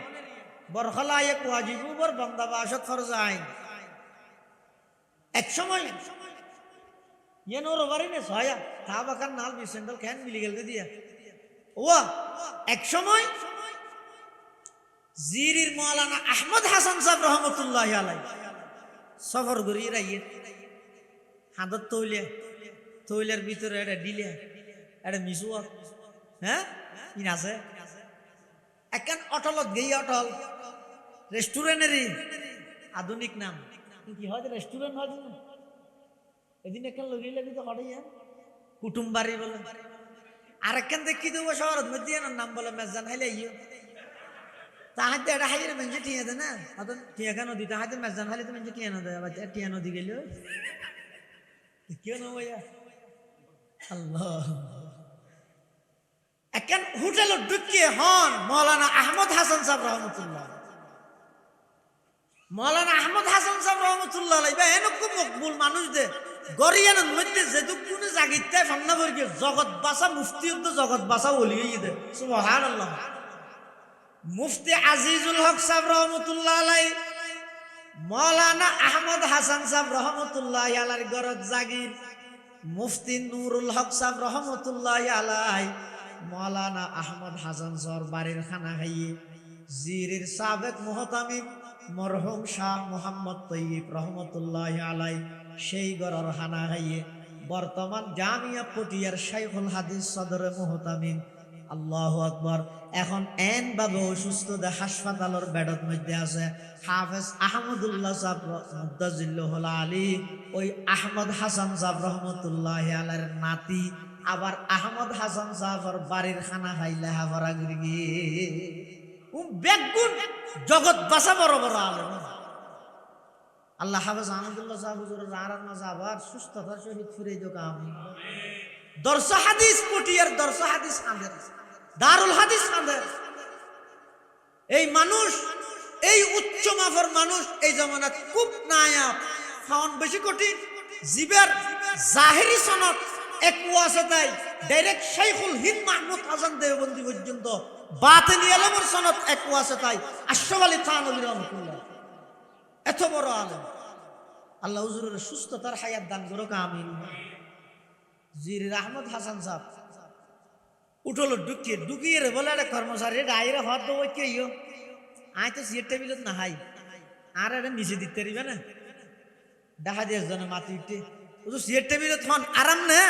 বরখলা এক ওয়াজিবু বর বান্দা বাশত ফরজ আইন এক সময় ইয়ে নোর বারিনে ছয়া তা বাকার নাল বিসেন্ডল কেন মিলি গেল দিয়া ওয়া এক সময় জিরির মাওলানা আহমদ হাসান সাহেব রহমতুল্লাহি আলাইহি সফর করি রাইয়ে হাদত তৈলের ভিতরে এটা ডিলে এটা মিসুয়া হ্যাঁ ইন আছে একখান অটলত গেই অটল রেস্টুরেন্টেরই আধুনিক নাম কি হয় রেস্টুরেন্ট হয় না এদিন একখান লগিয়ে লাগি তো হঠাই কুটুম বাড়ি বলে আর একখান দেখি দেবো শহর মধ্যে নাম বলে মেজান হাইলে ইয়ে তাহাতে এটা হাইয়ের মেঞ্জে টিয়া দেয় না অত টিয়াখা নদী তাহাতে মেজান হাইলে তো মেঞ্জে টিয়া নদী আবার টিয়া নদী গেল কেউ না ভাইয়া আল্লাহ একখান হোটেল ঢুকিয়ে হন মৌলানা আহমদ হাসান সাহেব রহমতুল্লাহ মৌলানা আহমদ হাসান সাহেব রহমতুল্লাহ এরকম মকবুল মানুষ দে গরিয়ানের মধ্যে যেটুকুন জাগিতে ফান্না বর্গে জগৎ বাসা মুফতি জগৎ বাসা বলিয়ে দে সুবহানাল্লাহ মুফতি আজিজুল হক সাহেব রহমতুল্লাহ আলাইহি মৌলানা আহমদ হাসান সাহেব রহমতুল্লাহ আলাইহির গরজ জাগির মুফতি নুরুল হক সাহেব রহমতুল্লাহ আলাইহি মৌলানা আহমদ হাসান সর বাড়ির খানা খাইয়ে জিরির সাবেক মুহতামিম মরহুম শাহ মোহাম্মদ তৈয়ব রহমতুল্লাহ আলাইহি সেই গরর হানা খাইয়ে বর্তমান জামিয়া পটিয়ার শাইখুল হাদিস সদরে মুহতামিম আল্লাহু আকবার এখন এন ভাবে অসুস্থ দে হাসপাতালের বেডত মধ্যে আছে হাফেজ আহমদুল্লাহ সাহেব মুদ্দাজিল্লাহুল আলী ওই আহমদ হাসান সাহেব রহমতুল্লাহি আলাইহির নাতি আবার আহমদ হাসান সাহেবের বাড়ির খানা খাইলে হাফারা গিরি বেগুন জগৎ বাসা বড় বড় আলেম আল্লাহ হাফেজ আহমদুল্লাহ সাহেব হুজুরের আরার মাঝে আবার সুস্থতার সহিত ফিরে যোগ আমিন দর্শ হাদিস পটিয়ার দর্শ হাদিস কাঁদের দারুল হাদিস কাঁদের এই মানুষ এই উচ্চ মাফর মানুষ এই জামানাত খুব নায়াব খাওয়ান বেশি কঠিন জিবের জাহেরি সনদ এক ওয়াসাতাই ডাইরেক্ট শাইখুল হিন্দ মাহমুদ হাসান দেওবন্দি পর্যন্ত বাতিনি আলমের সনদ এক ওয়াসাতাই আশরাফ আলী থানভী রাহমাতুল্লাহ এত বড় আলেম আল্লাহ হুজুরের সুস্থতার হায়াত দান করুক আমিন জির আহমদ হাসান সাহেব উঠলো ঢুকিয়ে রে বলে কর্মচারী ডাইরে হত দেবো কেউ আয় তো সিয়ের টেবিলত না হাই আর এটা নিচে দিতে পারিবে না দেখা দিয়ে জনে মাতি উঠে সিয়ের টেবিলত হন আরাম না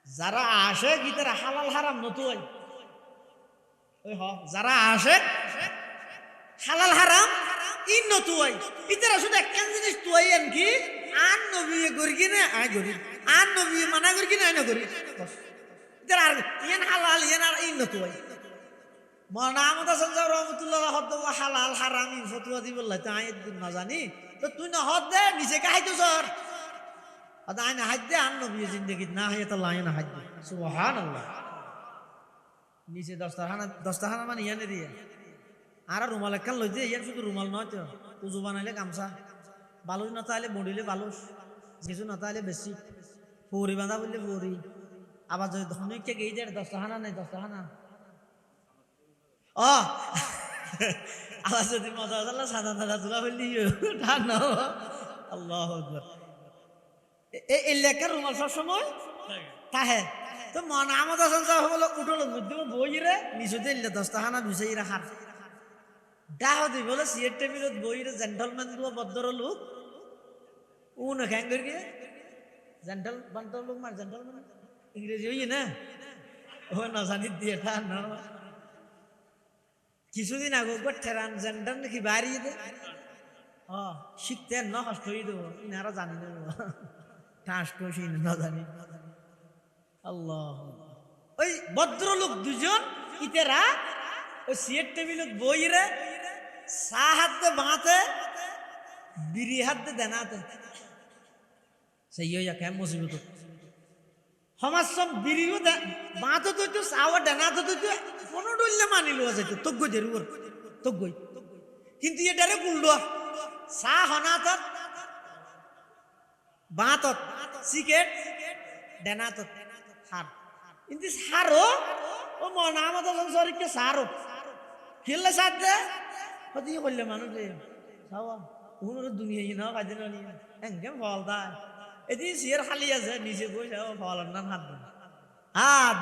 যারা আসে গীতের হালাল হারাম নতুন যারা আসে হালাল হারাম ইন নতুন ইতারা শুধু একখান জিনিস তুই কি আন নবী করি কিনা আয় করি আন নবী মানা করি কিনা আয় না করি ইতারা আর ইয়ান হালাল ইয়ান আর ইন নতুন মৌলানা আহমদ হাসান সাহেব রহমতুল্লাহ হদ হালাল হারাম ই ফতুয়া দি বললাই তো আয় না জানি তো তুই না হদ দে নিচে কে হাইতো সর আয় না হাইত দে আন নবী জিন্দগি না হাই তো লাই না হাইত দে সুবহানাল্লাহ নিচে দস্তাখানা মানে ইয়ানে দিয়ে আর রুমাল একখান লই দিয়ে ইয়ার শুধু রুমাল নয় তো উজু বানাইলে গামছা বালুস না তাহলে বডিলে বালুস কিছু না তাহলে বেশি পৌরি বাঁধা বললে পৌরি আবার যদি ধনিককে গেই দেয় দস্তাখানা নেই দস্তাখানা ও আবার যদি মজা সাদা সাদা তুলা বললি ঠান্ডা আল্লাহ এই লেখার রুমাল সবসময় তাহে তো মন আহমদ হাসান সাহেব হলো উঠলো মধ্যে বই রে নিচে দিলে দস্তাখানা বিছাই রাখার ডাহ দি বলে সিয়ের টেবিলত বই রে জেন্টলম্যান গুলো ভদ্র লোক উন খ্যাং করি জেন্টল বান্টল লোক মার জেন্টলম্যান ইংরেজি হই না ও না জানি দিয়ে ঠান্ডা কিছুদিন আগে একবার ট্রান্সজেন্ডার নাকি বাড়িয়ে দে শিখতে না কষ্ট হয়ে দেবো ইনারা জানি না ট্রান্সটোসি না জানি আল্লাহ ওই ভদ্রলোক দুজন ইতেরা ওই সিয়ের টেবিলত বইরে চা হাত দে বাঁতে বিড়ি হাত দে দেনাতে সেই হইয়া কেম মুসিবত সমাজ সব বিড়িও বাঁতো তো চাওয়া দেনাতে তো কোনো ডললে মানিল যাইতো তজ্ঞই দের উপর তজ্ঞই কিন্তু এটারে গুলডোয়া চা হনাতত বাঁতত সিগারেট দেনাতত সার কিন্তু সারও ও মনে আমাদের শরীরকে সারও খেললে সার দে হতে করলে মানুষ চাওয়া উনার দুনিয়া না কাজে না নিয়ে এঙ্গে ফল দেয় এদিন সিয়ের খালি আছে নিচে বই যাও ফল না হাত দেয়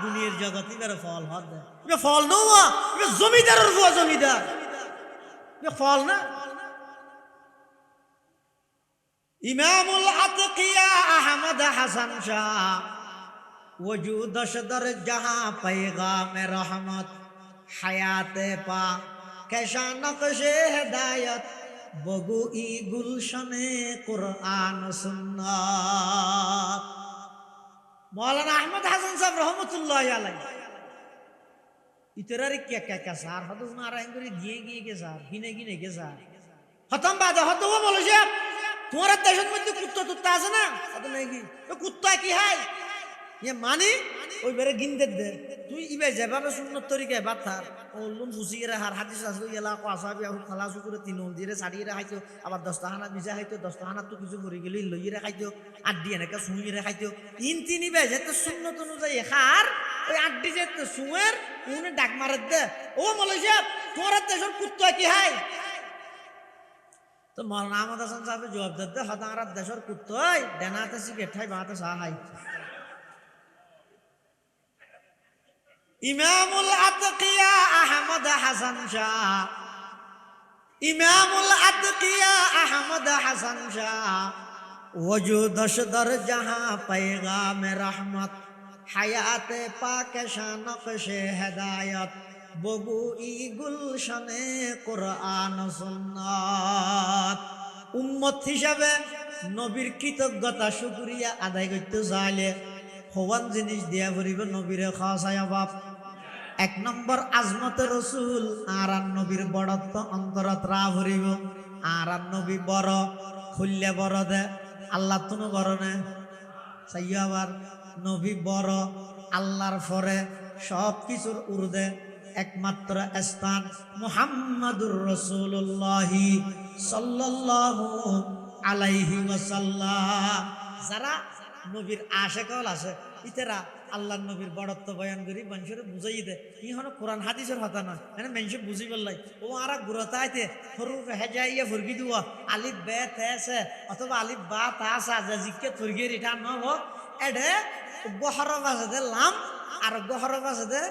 দুনিয়ার জগৎ এবারে ফল হাত দেয় ফল নৌয়া জমিদারের বুয়া জমিদার ফল না ইমামুল আতকিয়া আহমদ হাসান শাহ वजूद शदर जहां पैगाम रहमत हयात पा कैसा नक्शे हिदायत बगु ई गुलशने कुरान सुन्नत मौलाना अहमद हसन साहब रहमतुल्लाह अलैह इतरारे क्या क्या क्या सार हद मारा इंगरी गिए के सार गिने के सार खत्म बात है तो वो बोलो जी तुम्हारा देश में कुत्ता तुत्ता আছে না ಅದು नहीं तो कुत्ता की है ये मानी ওই বেরে গিনতে দে তুই ইবে যেভাবে সুন্নত তরিকায় বাতার ওলুন বুঝিয়ে রাখার হাদিস আছে এলা কোয়াসাবি আহু খালাস করে তিন দিরে সাড়িয়ে রাখাইতো আবার 10টা হানা ভিজা খাইতো 10টা হানা তো কিছু মরি গেলি লইয়ে রাখাইতো আড্ডি এনেকা সুইয়ে রাখাইতো ইন তিনি বে যেতে সুন্নত অনুযায়ী খার ওই আড্ডি যেতে সুয়ের উনি ডাক মারে দে ও মালয়েশিয়া তোর দেশের কুত্তা কি হয় তো মৌলানা আহমদ হাসান সাহেব জবাব দিতে হতার দেশের কুত্তাই দেনাতে সিগারেট খাই বাতে সাহাই ইমামুল আতকিয়া আহমদ হাসান শাহ ইমামুল আতকিয়া আহমদ হাসান শাহ ওজুদশ দর জাহা पैगाम रहमत হায়াতে পাকে শানকশে হেদায়ত বগু ই গুলশনে কোরআন সুন্নাত। উম্মত হিসাবে নবীর কৃতজ্ঞতা শুকরিয়া আদায় করতে চাইলে হওয়ান জিনিস দিয়া ভরিব নবীরে খাওয়া বাপ। এক নম্বর আজমতে রসুল আর নবীর বড়ত্ব অন্তরত রা ভরিব। আর নবী বড় খুললে বড় দে আল্লাহ তুনো বড় নে চাইয়া আবার নবী বড় আল্লাহর ফরে সব কিছুর উর্দে একমাত্র স্থান মুহাম্মাদুর রাসূলুল্লাহি সাল্লাল্লাহু আলাইহি ওয়াসাল্লাম। যারা নবীর আশেকল আছে ইতেরা আল্লাহ নবীর বড়ত্ব বয়ান করি মানুষের বুঝাই দে ই হন কোরআন হাদিসের কথা না মানে মানুষের বুঝি পেলাই ও আর গুরতাইতে হরু হেজাইয়া ফুরগি দিও আলিফ বে তেছে অথবা আলিফ বা তাসা যা জিকে ফুরগি রিটা নব এডে গহরফ আছে দে লাম আর গহরফ আছে দে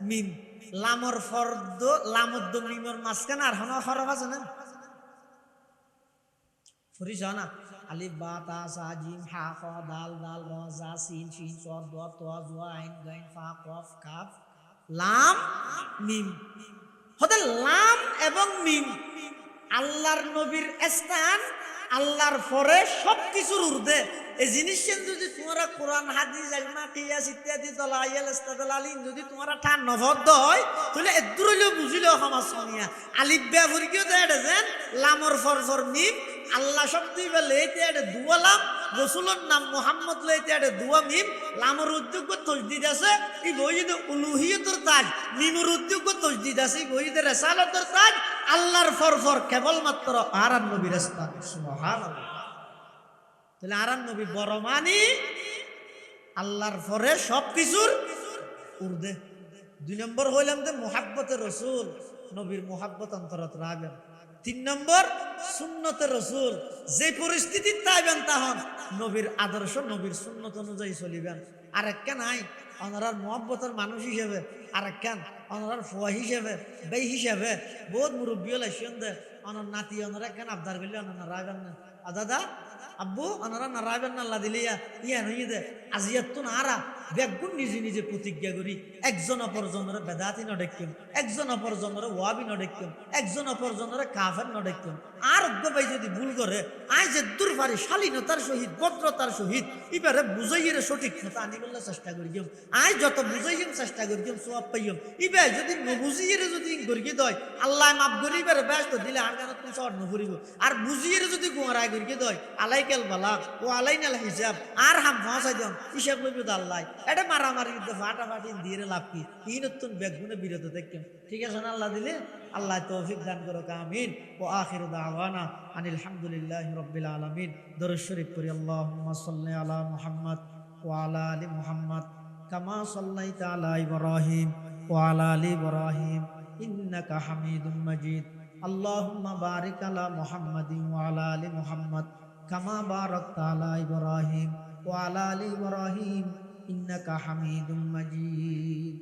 মিম। লামর ফর্দ লামদ্দ মিমর মাঝখানে আর হন হরফ আছে না ফুরিস না আলিফ বা তা সা জিম হা খ দাল দাল র জা সিন শিন সদ দ ত জ আইন গাইন ফা কফ কাফ লাম মিম। হতে লাম এবং মিম আল্লাহর নবীর স্থান আল্লাহর পরে সবকিছুর ঊর্ধ্বে। এই জিনিসটা যদি তোমরা কোরআন হাদিস আলমা কিয়াস ইত্যাদি দলাইল ইস্তাদলাল আলিম যদি তোমরা ঠান নভদ্দ হয় তাহলে এদুরইলে বুঝিলেও সমাজ শুনিয়া আলিফ বে ফুরগিও দেড় যেন লামর ফর মিম আল্লাহ শব্দ লইতে এটা দুয়া লাম রসুলের নাম মুহাম্মদ লইতে এটা দুয়া মিম। লামর উদ্যোগ তসদিদ আছে এই বইতে উলুহিয়তের তাজ মিমর উদ্যোগ তসদিদ আছে এই বইতে রেসালতের তাজ আল্লাহর ফর কেবলমাত্র আরান নবীর স্থান সুবহানাল্লাহ। তাহলে আরান নবী বড় মানি আল্লাহর ফরে সবকিছুর উর্ধে। দুই নম্বর হইলাম যে মুহাব্বতে রসুল নবীর মুহাব্বত অন্তরত রাখবেন। তিন নম্বর সুন্নতে রসুল যে পরিস্থিতি তাইবেন তাহন নবীর আদর্শ নবীর সুন্নত অনুযায়ী চলিবেন। আর একটা নাই অনারার মহব্বতের মানুষ হিসেবে আর একখান অনারার ফুয়া হিসেবে বেই হিসেবে বহুত মুরব্বী লাইছেন দে অনার নাতি অনারা একখান আবদার করলে অনার রাখবেন না দাদা আব্বু অনারা না রাখবেন না আল্লাহ দিলে ইয়া নই দে আজিয়াত তো নারা বেগুন নিজে নিজে প্রতিজ্ঞা করি একজন অপরজনের বেদাতি নডেকিম একজন অপরজনের ওয়াবি নডেকিম একজন অপরজনের কাফের নডেকিম। আর ভাই যদি ভুল করে আই যে দূর পারি শালীনতার সহিত ভদ্রতার সহিত এবারে বুঝাইয়ের সঠিক মতো আনিবার চেষ্টা করি আই যত বুঝাইম চেষ্টা করি সব পাইম ইবে যদি নবুঝিয়ে যদি গড়িয়ে দেয় আল্লাহ মাফ করি এবারে ব্যস্ত দিলে আর কেন তুমি শহর নভরিব আর বুঝিয়ে যদি গোয়ারাই গড়িয়ে দেয় আলাই কেল বালা ও আলাই নাল হিসাব আর হাম ফাঁসাই দিম হিসাব লইব আল্লাহ এটা মারামারি ফাটাফাটি দিয়ে লাভ কি ই নতুন বেগুনে বিরত দেখতাম। ঠিক আছে না আল্লাহ দিলে আল্লাহ তৌফিক দান করো আমিন। ও আখির দাওয়ানা আনিল হামদুলিল্লাহি রাব্বিল আলামিন। দরুদ শরীফ পড়ি আল্লাহুম্মা সাল্লি আলা মুহাম্মদ ওয়া আলা আলি মুহাম্মদ কামা সাল্লাইতা আলা ইব্রাহিম ওয়া আলা আলি ইব্রাহিম ইন্নাকা হামিদুম মাজিদ। আল্লাহুম্মা বারিক আলা মুহাম্মাদিন ওয়া আলা আলি মুহাম্মদ কামা বারাকতা আলা ইব্রাহিম ওয়া আলা আলি ইব্রাহিম ইন্নাকা হামিদুম মাজিদ।